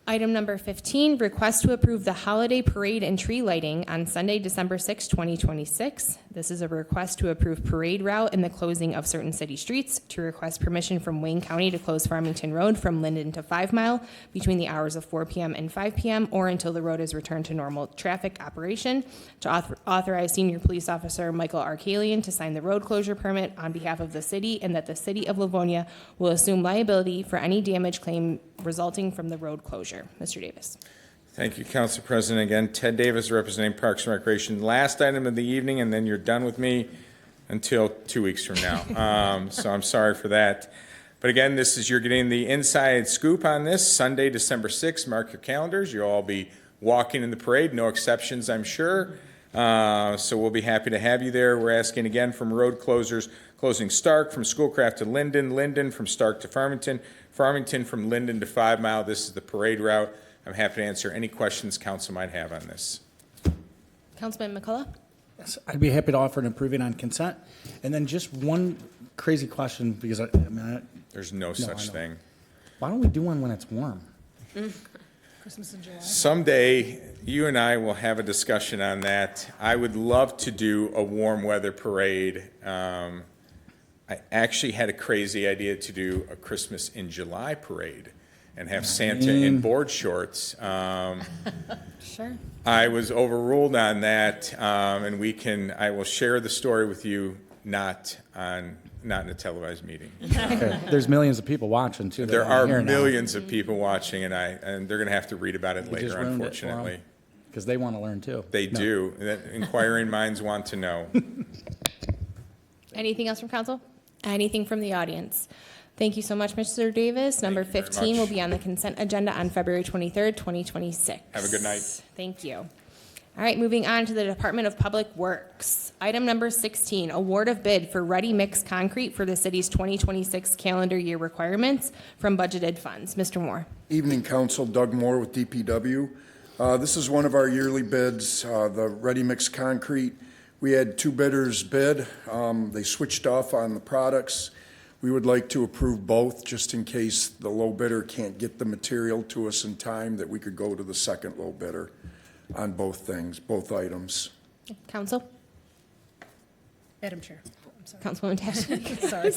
Speaker 1: Item number 15, request to approve the holiday parade and tree lighting on Sunday, December 6, 2026. This is a request to approve parade route and the closing of certain city streets, to request permission from Wayne County to close Farmington Road from Linden to 5 Mile between the hours of 4 p.m. and 5 p.m. or until the road is returned to normal traffic operation, to authorize Senior Police Officer Michael Arkalian to sign the road closure permit on behalf of the city, and that the city of Livonia will assume liability for any damage claim resulting from the road closure. Mr. Davis.
Speaker 12: Thank you, Council President. Again, Ted Davis representing Parks and Recreation. Last item of the evening, and then you're done with me. until 2 weeks from now. So I'm sorry for that. But again, you're getting the inside scoop on this, Sunday, December 6th. Mark your calendars. You'll all be walking in the parade, no exceptions, I'm sure. So we'll be happy to have you there. We're asking again from road closers, closing Stark from Schoolcraft to Linden, Linden from Stark to Farmington, Farmington from Linden to 5 Mile. This is the parade route. I'm happy to answer any questions council might have on this.
Speaker 1: Councilman McCullough?
Speaker 7: Yes, I'd be happy to offer an approving on consent. And then just one crazy question, because
Speaker 12: There's no such thing.
Speaker 7: why don't we do one when it's warm?
Speaker 6: Christmas in July.
Speaker 12: Someday, you and I will have a discussion on that. I would love to do a warm weather parade. I actually had a crazy idea to do a Christmas in July parade and have Santa in board shorts.
Speaker 1: Sure.
Speaker 12: I was overruled on that, and I will share the story with you, not in a televised meeting.
Speaker 7: Okay. There's millions of people watching, too.
Speaker 12: There are millions of people watching, and they're going to have to read about it later, unfortunately.
Speaker 7: Because they want to learn, too.
Speaker 12: They do. Inquiring minds want to know.
Speaker 1: Anything else from council? Anything from the audience? Thank you so much, Mr. Davis. Number
Speaker 12: Thank you very
Speaker 1: 15 will
Speaker 12: much.
Speaker 1: be on the consent agenda on February 23rd, 2026.
Speaker 12: Have a good night.
Speaker 1: Thank you. All right, moving on to the Department of Public Works. Item number 16, award of bid for ready mix concrete for the city's 2026 calendar year requirements from budgeted funds. Mr. Moore.
Speaker 2: Evening, Council. Doug Moore with DPW. This is one of our yearly bids, the ready mix concrete. We had 2 bidders bid. They switched off on the products. We would like to approve both, just in case the low bidder can't get the material to us in time, that we could go to the second low bidder on both things, both items.
Speaker 1: Council?
Speaker 6: Madam Chair. I'm sorry.
Speaker 1: Councilwoman Tashnik.
Speaker 6: Sorry.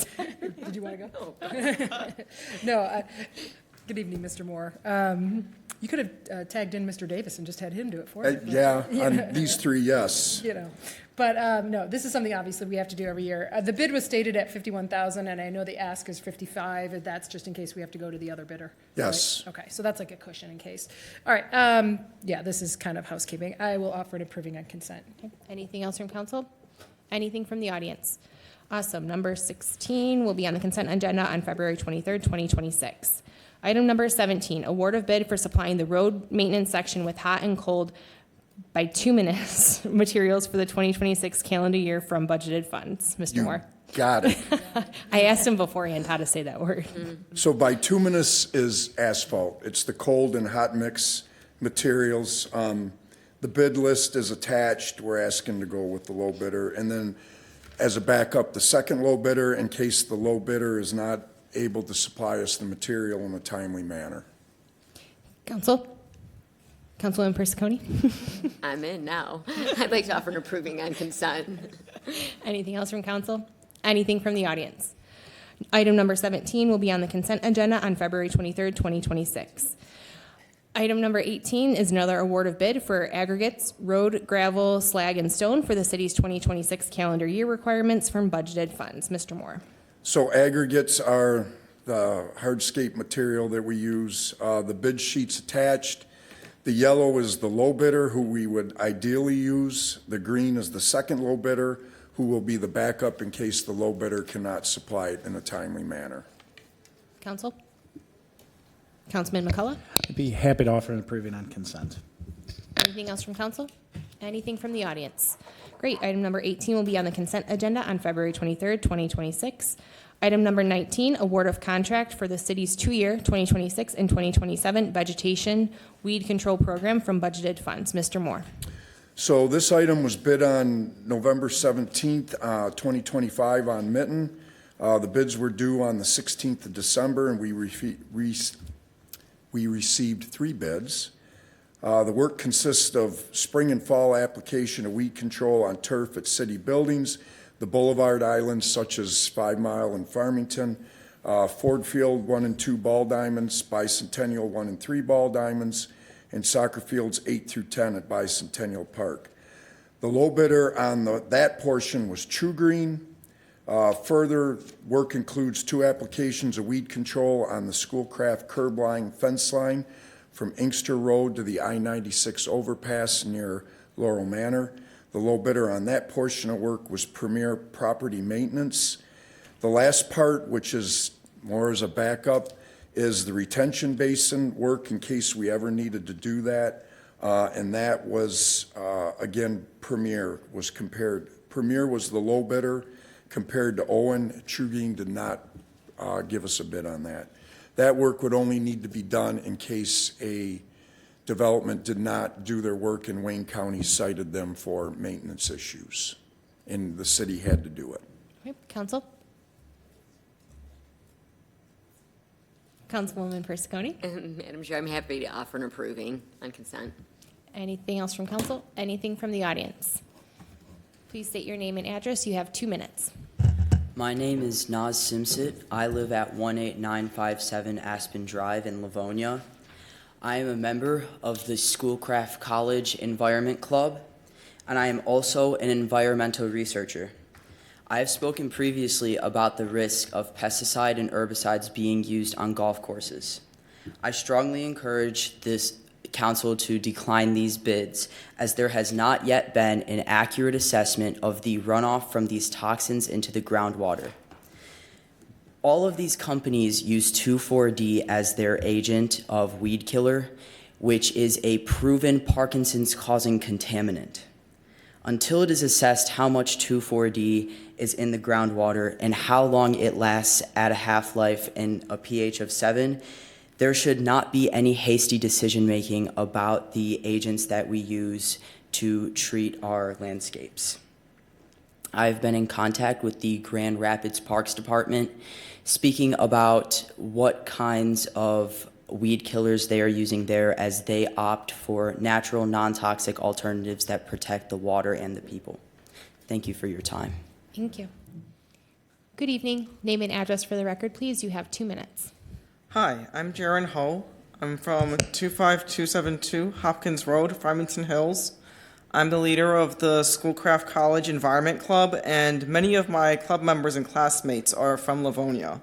Speaker 6: Did you want to go? No. Good evening, Mr. Moore. You could have tagged in Mr. Davis and just had him do it for you.
Speaker 2: Yeah, on these 3, yes.
Speaker 6: You know, but no, this is something obviously we have to do every year. The bid was stated at 51,000, and I know the ask is 55. And that's just in case we have to go to the other bidder.
Speaker 2: Yes.
Speaker 6: Right? Okay, so that's like a cushion in case. All right. Yeah, this is kind of housekeeping. I will offer an approving on consent.
Speaker 1: Okay. Anything else from council? Anything from the audience? Awesome. Number 16 will be on the consent agenda on February 23rd, 2026. Item number 17, award of bid for supplying the road maintenance section with hot and cold bituminous materials for the 2026 calendar year from budgeted funds. Mr. Moore.
Speaker 2: Got it.
Speaker 1: I asked him beforehand how to say that word.
Speaker 2: So bituminous is asphalt. It's the cold and hot mix materials. The bid list is attached. We're asking to go with the low bidder. And then as a backup, the second low bidder, in case the low bidder is not able to supply us the material in a timely manner.
Speaker 1: Council? Councilwoman Persicone?
Speaker 14: I'm in now. I'd like to offer an approving on consent.
Speaker 1: Anything else from council? Anything from the audience? Item number 17 will be on the consent agenda on February 23rd, 2026. Item number 18 is another award of bid for aggregates, road, gravel, slag, and stone for the city's 2026 calendar year requirements from budgeted funds. Mr. Moore.
Speaker 2: So aggregates are the hardscape material that we use. The bid sheet's attached. The yellow is the low bidder, who we would ideally use. The green is the second low bidder, who will be the backup in case the low bidder cannot supply it in a timely manner.
Speaker 1: Council? Councilman McCullough?
Speaker 7: I'd be happy to offer an approving on consent.
Speaker 1: Anything else from council? Anything from the audience? Great. Item number 18 will be on the consent agenda on February 23rd, 2026. Item number 19, award of contract for the city's 2-year, 2026 and 2027 vegetation weed control program from budgeted funds. Mr. Moore.
Speaker 2: So this item was bid on November 17th, 2025 on Mitten. The bids were due on the 16th of December, and we received 3 bids. The work consists of spring and fall application of weed control on turf at city buildings, the boulevard islands such as 5 Mile and Farmington, Ford Field 1 and 2 ball diamonds, Bicentennial 1 and 3 ball diamonds, and soccer fields 8 through 10 at Bicentennial Park. The low bidder on that portion was True Green. Further work includes 2 applications of weed control on the Schoolcraft curb line fence line from Inkster Road to the I-96 overpass near Laurel Manor.
Speaker 16: The low bidder on that portion of work was Premier Property Maintenance. The last part, which is more as a backup, is the retention basin work in case we ever needed to do that. And that was, again, Premier was compared. Premier was the low bidder compared to Owen. Trugang did not give us a bid on that. That work would only need to be done in case a development did not do their work and Wayne County cited them for maintenance issues, and the city had to do it.
Speaker 1: Okay, Council? Councilwoman Persicone?
Speaker 14: Madam Chair, I'm happy to offer an approving on consent.
Speaker 1: Anything else from council? Anything from the audience? Please state your name and address. You have 2 minutes.
Speaker 17: My name is Naz Simsit. I live at 18957 Aspen Drive in Livonia. I am a member of the Schoolcraft College Environment Club, and I am also an environmental researcher. I have spoken previously about the risk of pesticide and herbicides being used on golf courses. I strongly encourage this council to decline these bids, as there has not yet been an accurate assessment of the runoff from these toxins into the groundwater. All of these companies use 2,4-D as their agent of weed killer, which is a proven Parkinson's-causing contaminant. Until it is assessed how much 2,4-D is in the groundwater and how long it lasts at a half-life and a pH of 7, there should not be any hasty decision-making about the agents that we use to treat our landscapes. I've been in contact with the Grand Rapids Parks Department, speaking about what kinds of weed killers they are using there as they opt for natural, non-toxic alternatives that protect the water and the people. Thank you for your time.
Speaker 1: Thank you. Good evening. Name and address for the record, please. You have 2 minutes.
Speaker 18: Hi, I'm Jaron Ho. I'm from 25272 Hopkins Road, Farmington Hills. I'm the leader of the Schoolcraft College Environment Club, and many of my club members and classmates are from Livonia.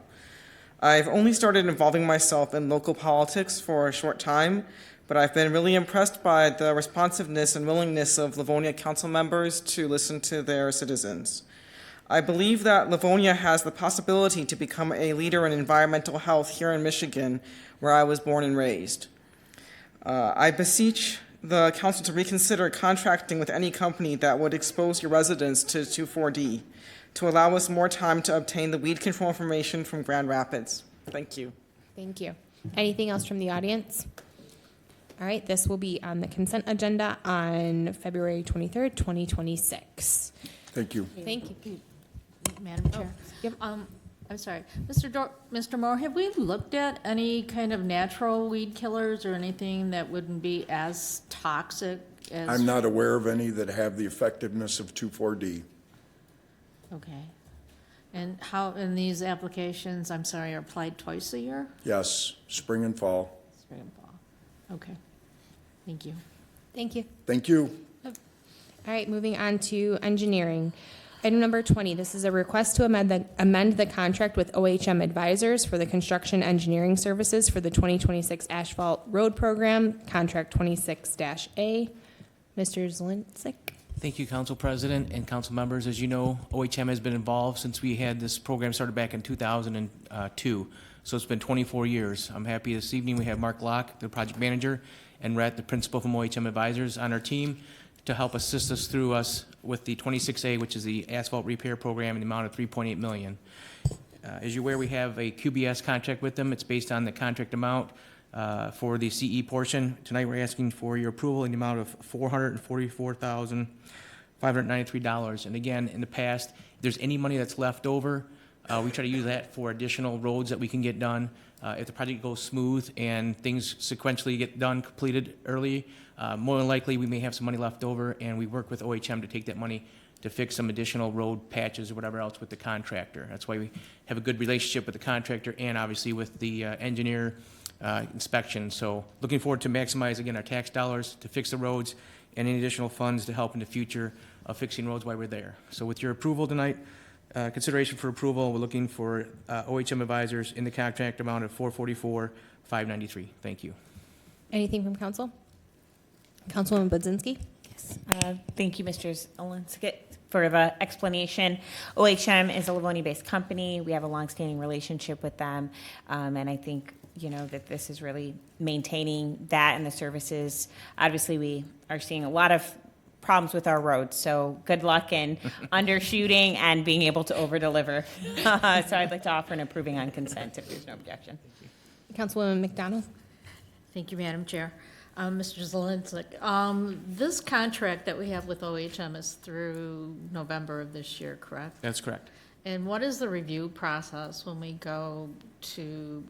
Speaker 18: I've only started involving myself in local politics for a short time, but I've been really impressed by the responsiveness and willingness of Livonia council members to listen to their citizens. I believe that Livonia has the possibility to become a leader in environmental health here in Michigan, where I was born and raised. I beseech the council to reconsider contracting with any company that would expose your residents to 2,4-D, to allow us more time to obtain the weed control information from Grand Rapids. Thank you.
Speaker 1: Thank you. Anything else from the audience? All right, this will be on the consent agenda on February 23rd, 2026.
Speaker 16: Thank you.
Speaker 1: Thank you.
Speaker 10: Madam Chair.
Speaker 1: Yep.
Speaker 10: I'm sorry. Mr. Moore, have we looked at any kind of natural weed killers or anything that wouldn't be as toxic as?
Speaker 16: I'm not aware of any that have the effectiveness of 2,4-D.
Speaker 10: Okay. And how, in these applications, I'm sorry, are applied twice a year?
Speaker 16: Yes, spring and fall.
Speaker 10: Spring and fall. Okay. Thank you.
Speaker 1: Thank you.
Speaker 16: Thank you.
Speaker 1: All right, moving on to engineering. Item number 20, this is a request to amend the contract with OHM Advisors for the construction engineering services for the 2026 asphalt road program, contract 26-A. Mr. Zlinczyk.
Speaker 19: Thank you, Council President and council members. As you know, OHM has been involved since we had this program started back in 2002. So it's been 24 years. I'm happy this evening we have Mark Locke, the project manager, and Rhett, the principal from OHM Advisors, on our team to help assist us through with the 26A, which is the asphalt repair program, in the amount of $3.8 million. As you're aware, we have a QBS contract with them. It's based on the contract amount for the CE portion. Tonight, we're asking for your approval in the amount of $444,593. And again, in the past, if there's any money that's left over, we try to use that for additional roads that we can get done. If the project goes smooth and things sequentially get done, completed early, more than likely we may have some money left over, and we work with OHM to take that money to fix some additional road patches or whatever else with the contractor. That's why we have a good relationship with the contractor and obviously with the engineer inspection. So looking forward to maximize, again, our tax dollars to fix the roads and any additional funds to help in the future of fixing roads while we're there. So with your approval tonight, consideration for approval, we're looking for OHM Advisors in the contract amount of $444,593. Thank you.
Speaker 1: Anything from council? Councilwoman Budzinski?
Speaker 8: Yes.
Speaker 13: Thank you, Mr. Zielinski, for the explanation. OHM is a Livonia-based company. We have a longstanding relationship with them, and I think, you know, that this is really maintaining that and the services. Obviously, we are seeing a lot of problems with our roads, so good luck in undershooting and being able to over-deliver. So I'd like to offer an approving on consent if there's no objection.
Speaker 1: Councilwoman McDonald?
Speaker 10: Thank you, Madam Chair. Mr. Zielinski, this contract that we have with OHM is through November of this year, correct?
Speaker 19: That's correct.
Speaker 10: And what is the review process when we go to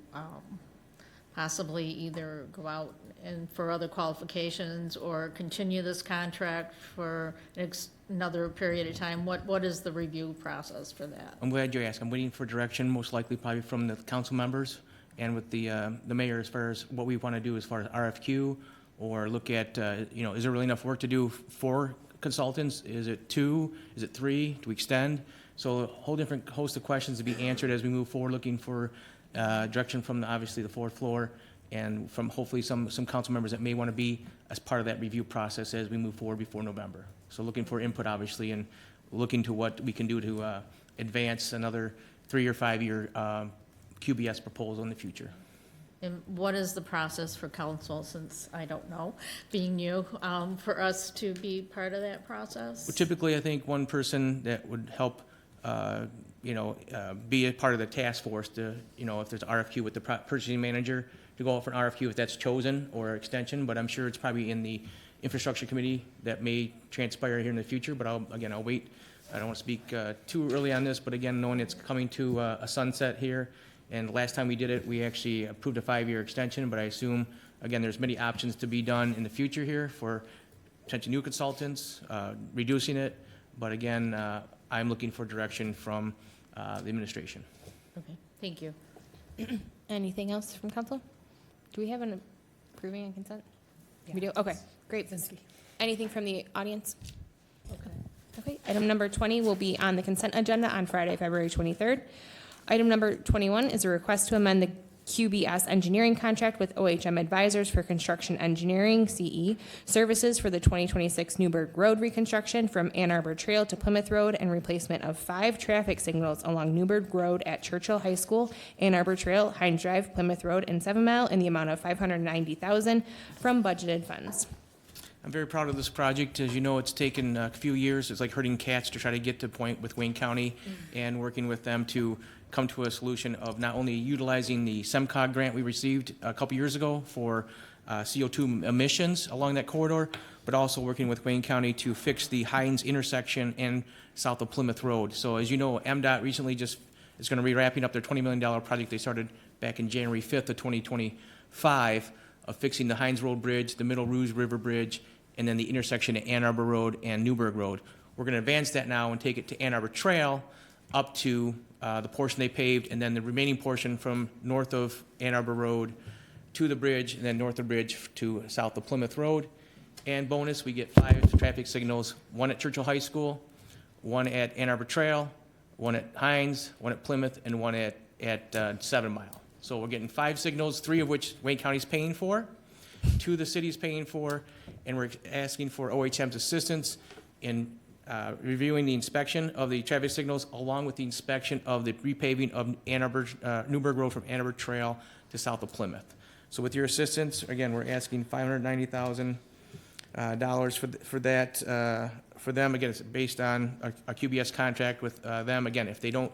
Speaker 10: possibly either go out and for other qualifications or continue this contract for another period of time? What is the review process for that?
Speaker 19: I'm glad you asked. I'm waiting for direction, most likely probably from the council members and with the mayor as far as what we want to do as far as RFQ or look at, you know, is there really enough work to do for consultants? Is it 2? Is it 3? Do we extend? So a whole different host of questions to be answered as we move forward, looking for direction from obviously the fourth floor and from hopefully some council members that may want to be as part of that review process as we move forward before November. So looking for input, obviously, and looking to what we can do to advance another 3 or 5 year QBS proposal in the future.
Speaker 10: And what is the process for council, since I don't know, being new, for us to be part of that process?
Speaker 19: Well, typically, I think one person that would help, you know, be a part of the task force to, you know, if there's an RFQ with the purchasing manager, to go out for an RFQ if that's chosen or extension, but I'm sure it's probably in the infrastructure committee that may transpire here in the future, but I'll wait. I don't want to speak too early on this, but again, knowing it's coming to a sunset here, and last time we did it, we actually approved a 5-year extension, but I assume, again, there's many options to be done in the future here for potential new consultants, reducing it, but again, I'm looking for direction from the administration.
Speaker 10: Okay, thank you.
Speaker 1: Anything else from council? Do we have an approving and consent? We do? Okay, great. Anything from the audience? Okay, item number 20 will be on the consent agenda on Friday, February 23rd. Item number 21 is a request to amend the QBS engineering contract with OHM Advisors for construction engineering, CE, services for the 2026 Newburgh Road reconstruction from Ann Arbor Trail to Plymouth Road and replacement of 5 traffic signals along Newburgh Road at Churchill High School, Ann Arbor Trail, Hines Drive, Plymouth Road, and 7 Mile in the amount of $590,000 from budgeted funds.
Speaker 19: I'm very proud of this project. As you know, it's taken a few years. It's like herding cats to try to get to a point with Wayne County and working with them to come to a solution of not only utilizing the SEMCOG grant we received a couple years ago for CO2 emissions along that corridor, but also working with Wayne County to fix the Hines intersection and south of Plymouth Road. So as you know, MDOT recently just is going to be wrapping up their $20 million project they started back in January 5th of 2025 of fixing the Hines Road Bridge, the Middle Rouge River Bridge, and then the intersection at Ann Arbor Road and Newburgh Road. We're going to advance that now and take it to Ann Arbor Trail up to the portion they paved, and then the remaining portion from north of Ann Arbor Road to the bridge, and then north of the bridge to south of Plymouth Road. And bonus, we get 5 traffic signals, 1 at Churchill High School, 1 at Ann Arbor Trail, 1 at Hines, 1 at Plymouth, and 1 at 7 Mile. So we're getting 5 signals, 3 of which Wayne County's paying for, 2 the city's paying for, and we're asking for OHM's assistance in reviewing the inspection of the traffic signals along with the inspection of the repaving of Newburgh Road from Ann Arbor Trail to south of Plymouth. So with your assistance, again, we're asking $590,000 for that for them. Again, it's based on a QBS contract with them. Again, if they don't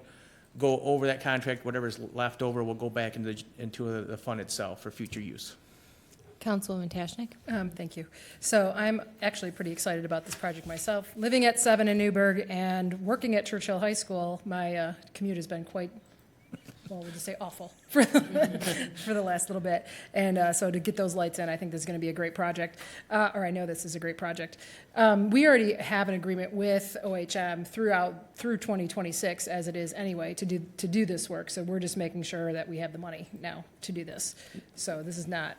Speaker 19: go over that contract, whatever's left over will go back into the fund itself for future use.
Speaker 1: Councilwoman Tashnik.
Speaker 6: Thank you. So I'm actually pretty excited about this project myself. Living at 7 in Newburgh and working at Churchill High School, my commute has been quite, well, we'll just say awful for the last little bit. And so to get those lights in, I think this is going to be a great project, or I know this is a great project. We already have an agreement with OHM through 2026, as it is anyway, to do this work. So we're just making sure that we have the money now to do this. So this is not.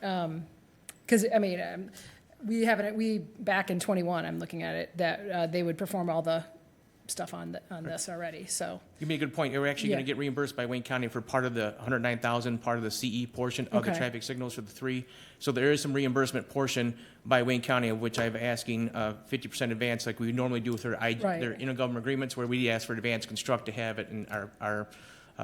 Speaker 6: Because, I mean, we back in 21, I'm looking at it, that they would perform all the stuff on this already, so.
Speaker 19: You made a good point. We're actually going
Speaker 6: Yeah.
Speaker 19: to get reimbursed by Wayne County for part of the 109,000, part of the CE portion of the
Speaker 6: Okay.
Speaker 19: traffic signals for the 3. So there is some reimbursement portion by Wayne County, of which I'm asking 50% advance, like we normally do with their
Speaker 6: Right.
Speaker 19: their intergovernmental agreements, where we ask for advanced construct to have it in our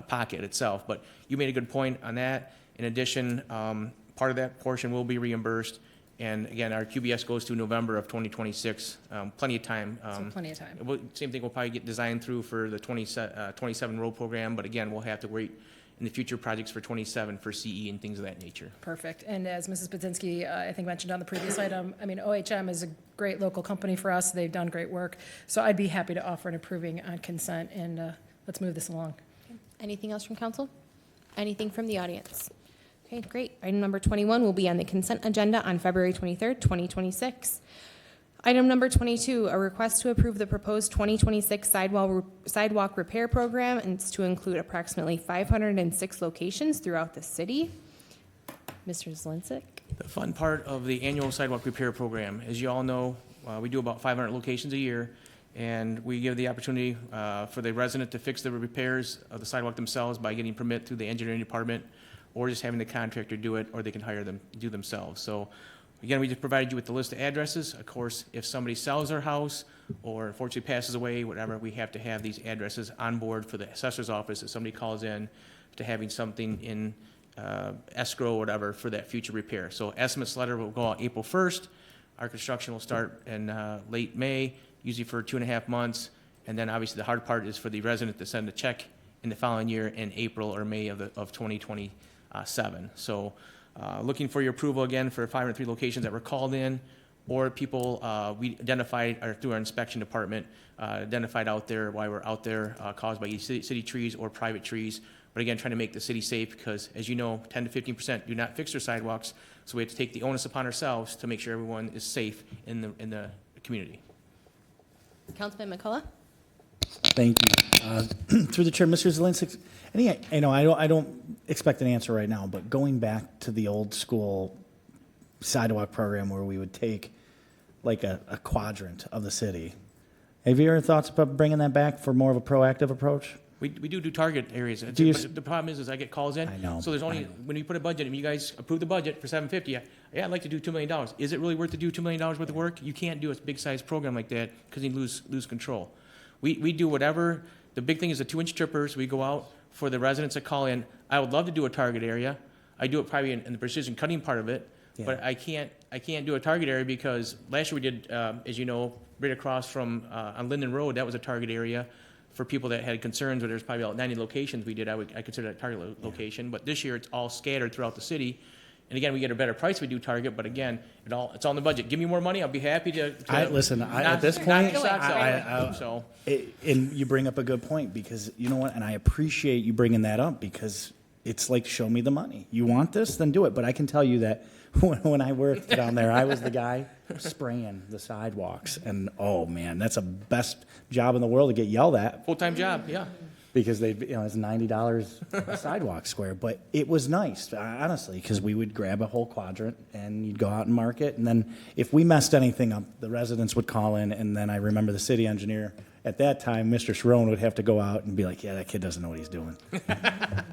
Speaker 19: pocket itself. But you made a good point on that. In addition, part of that portion will be reimbursed. And again, our QBS goes through November of 2026, plenty of time.
Speaker 6: So plenty of time.
Speaker 19: Same thing will probably get designed through for the 27 road program, but again, we'll have to wait in the future projects for 27 for CE and things of that nature.
Speaker 6: Perfect. And as Mrs. Budzinski, I think mentioned on the previous item, I mean, OHM is a great local company for us. They've done great work. So I'd be happy to offer an approving on consent, and let's move this along.
Speaker 1: Anything else from council? Anything from the audience? Okay, great. Item number 21 will be on the consent agenda on February 23rd, 2026. Item number 22, a request to approve the proposed 2026 sidewalk repair program, and it's to include approximately 506 locations throughout the city. Mr. Zlinczyk?
Speaker 19: The fun part of the annual sidewalk repair program, as you all know, we do about 500 locations a year, and we give the opportunity for the resident to fix the repairs of the sidewalk themselves by getting permit through the engineering department, or just having the contractor do it, or they can hire them to do themselves. So again, we just provided you with the list of addresses. Of course, if somebody sells their house or unfortunately passes away, whatever, we have to have these addresses on board for the assessor's office if somebody calls in to having something in escrow or whatever for that future repair. So estimates letter will go out April 1st. Our construction will start in late May, usually for 2.5 months. And then obviously the hard part is for the resident to send a check in the following year in April or May of 2027. So looking for your approval again for 503 locations that were called in, or people we identified or through our inspection department identified out there while we're out there caused by either city trees or private trees. But again, trying to make the city safe because, as you know, 10 to 15% do not fix their sidewalks. So we have to take the onus upon ourselves to make sure everyone is safe in the community.
Speaker 1: Councilman McCullough?
Speaker 7: Thank you. Through the chair, Mr. Zelinsik, I don't expect an answer right now, but going back to the old school sidewalk program where we would take like a quadrant of the city, have you ever thoughts about bringing that back for more of a proactive approach?
Speaker 19: We do target areas. But the problem is I get calls in.
Speaker 7: I know.
Speaker 19: So there's only, when you put a budget, and you guys approve the budget for $750, yeah, I'd like to do $2 million. Is it really worth to do $2 million worth of work? You can't do a big size program like that because you lose control. We do whatever. The big thing is the 2-inch trippers. We go out for the residents that call in. I would love to do a target area. I do it probably in the precision cutting part of it, but I can't do a target area because last year we did, as you know, right across from on Linden Road. That was a target area for people that had concerns. Where there's probably about 90 locations we did. I consider that a target location. But this year it's all scattered throughout the city. And again, we get a better price. We do target, but again, it's all in the budget. Give me more money, I'll be happy to.
Speaker 7: At this point,
Speaker 19: So.
Speaker 7: And you bring up a good point because you know what, and I appreciate you bringing that up because it's like, show me the money. You want this, then do it. But I can tell you that when I worked down there, I was the guy spraying the sidewalks, and oh man, that's the best job in the world to get yelled at.
Speaker 19: Full-time job, yeah.
Speaker 7: Because it's $90 a sidewalk square, but it was nice, honestly, because we would grab a whole quadrant and you'd go out and mark it, and then if we messed anything up, the residents would call in, and then I remember the city engineer at that time, Mr. Sharon, would have to go out and be like, yeah, that kid doesn't know what he's doing.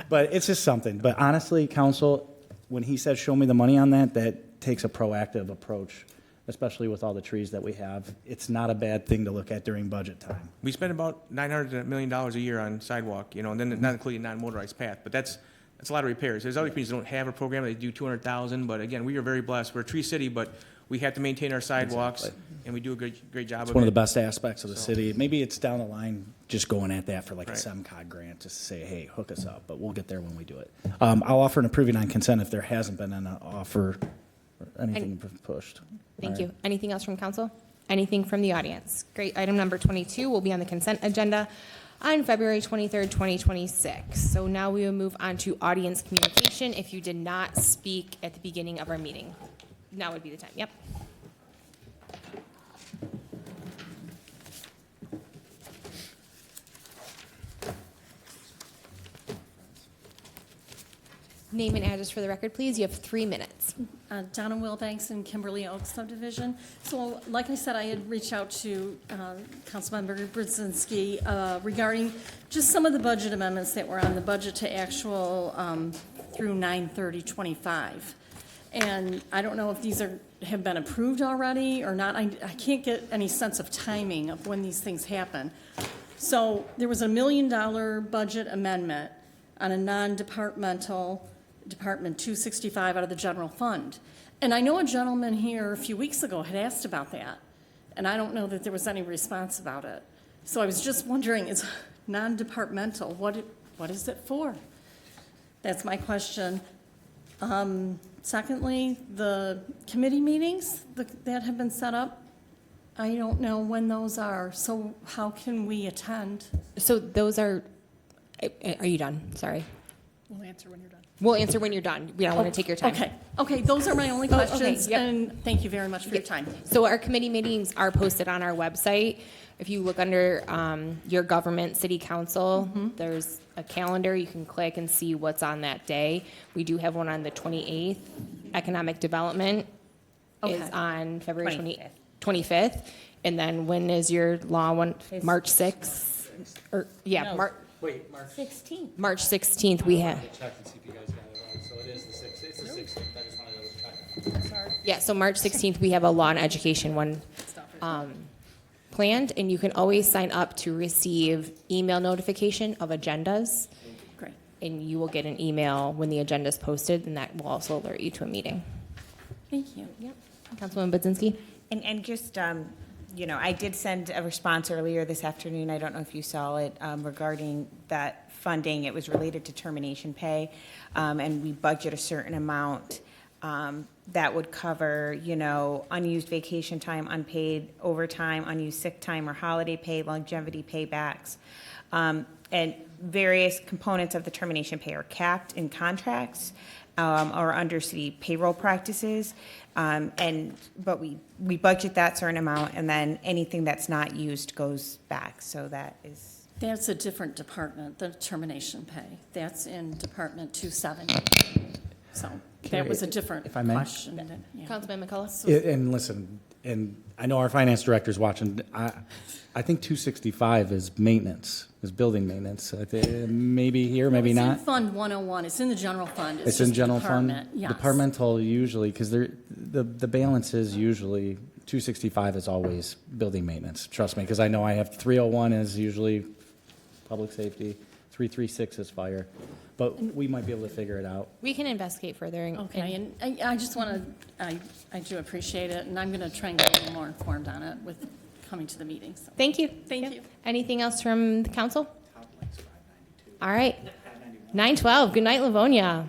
Speaker 7: But it's just something. But honestly, council, when he says show me the money on that, that takes a proactive approach. Especially with all the trees that we have. It's not a bad thing to look at during budget time.
Speaker 19: We spend about $900 million a year on sidewalk, and then not including non-motorized path, but that's a lot of repairs. There's other communities that don't have a program, they do $200,000, but again, we are very blessed. We're a tree city, but we have to maintain our sidewalks, and we do a great job of it.
Speaker 7: It's one of the best aspects of the city. Maybe it's down the line just going at that for like a SEMCOG grant to say, hey, hook us up, but we'll get there when we do it. I'll offer an approving on consent if there hasn't been an offer or anything pushed.
Speaker 1: Thank you. Anything else from council? Anything from the audience? Great. Item number 22 will be on the consent agenda on February 23rd, 2026. So now we will move on to audience communication. If you did not speak at the beginning of our meeting, now would be the time. Yep. Name and address for the record, please. You have 3 minutes.
Speaker 11: Donna Wilbanks and Kimberly Oaks subdivision. So like I said, I had reached out to Councilmember Brzezinski regarding just some of the budget amendments that were on the budget to actual through 9/30/25. And I don't know if these have been approved already or not. I can't get any sense of timing of when these things happen. So there was a $1 million budget amendment on a non-departmental Department 265 out of the general fund. And I know a gentleman here a few weeks ago had asked about that, and I don't know that there was any response about it. So I was just wondering, is non-departmental, what is it for? That's my question. Secondly, the committee meetings that have been set up, I don't know when those are, so how can we attend?
Speaker 1: So those are you done? Sorry.
Speaker 6: We'll answer when you're done.
Speaker 1: We'll answer when you're done. We don't want to take your time.
Speaker 11: Okay, those are my only
Speaker 1: Oh, okay,
Speaker 11: questions,
Speaker 1: yep.
Speaker 11: and thank you very much for your time.
Speaker 1: So our committee meetings are posted on our website. If you look under your government, city council, there's a calendar. You can click and see what's on that day. We do have one on the 28th. Economic development is on February 25th. And then when is your law one? March 6th? Or, yeah,
Speaker 11: No.
Speaker 1: March
Speaker 11: 16th.
Speaker 1: March 16th we have.
Speaker 20: Check and see if you guys got it right. So it is the 6th. It's the 16th. I just wanted to double check.
Speaker 11: Sorry.
Speaker 1: Yeah, so March 16th, we have a law and education one planned, and you can always sign up to receive email notification of agendas.
Speaker 11: Great.
Speaker 1: And you will get an email when the agenda is posted, and that will also alert you to a meeting.
Speaker 11: Thank you.
Speaker 1: Yep. Councilwoman Budzinski?
Speaker 13: And just, I did send a response earlier this afternoon, I don't know if you saw it, regarding that funding. It was related to termination pay, and we budget a certain amount that would cover, unused vacation time, unpaid overtime, unused sick time or holiday pay, longevity paybacks. And various components of the termination pay are capped in contracts or under city payroll practices. But we budget that certain amount, and then anything that's not used goes back. So that is.
Speaker 11: That's a different department, the termination pay. That's in Department 270. So that was a different
Speaker 7: if I may?
Speaker 11: question. Yeah.
Speaker 1: Councilman McCullough?
Speaker 7: And listen, and I know our finance director's watching. I think 265 is maintenance, is building maintenance. Maybe here, maybe
Speaker 11: It's
Speaker 7: not.
Speaker 11: in Fund 101. It's in the general fund.
Speaker 7: It's in
Speaker 11: just
Speaker 7: general fund.
Speaker 11: department. Yes.
Speaker 7: Departmental usually, because the balance is usually 265 is always building maintenance. Trust me, because I know I have 301 is usually public safety, 336 is fire, but we might be able to figure it out.
Speaker 1: We can investigate further.
Speaker 11: Okay, and I just want to, I do appreciate it, and I'm going to try and get a little more informed on it with coming to the meeting. So.
Speaker 1: Thank you.
Speaker 11: Thank you.
Speaker 1: Anything else from the council? All right. 9:12. Good night, Livonia.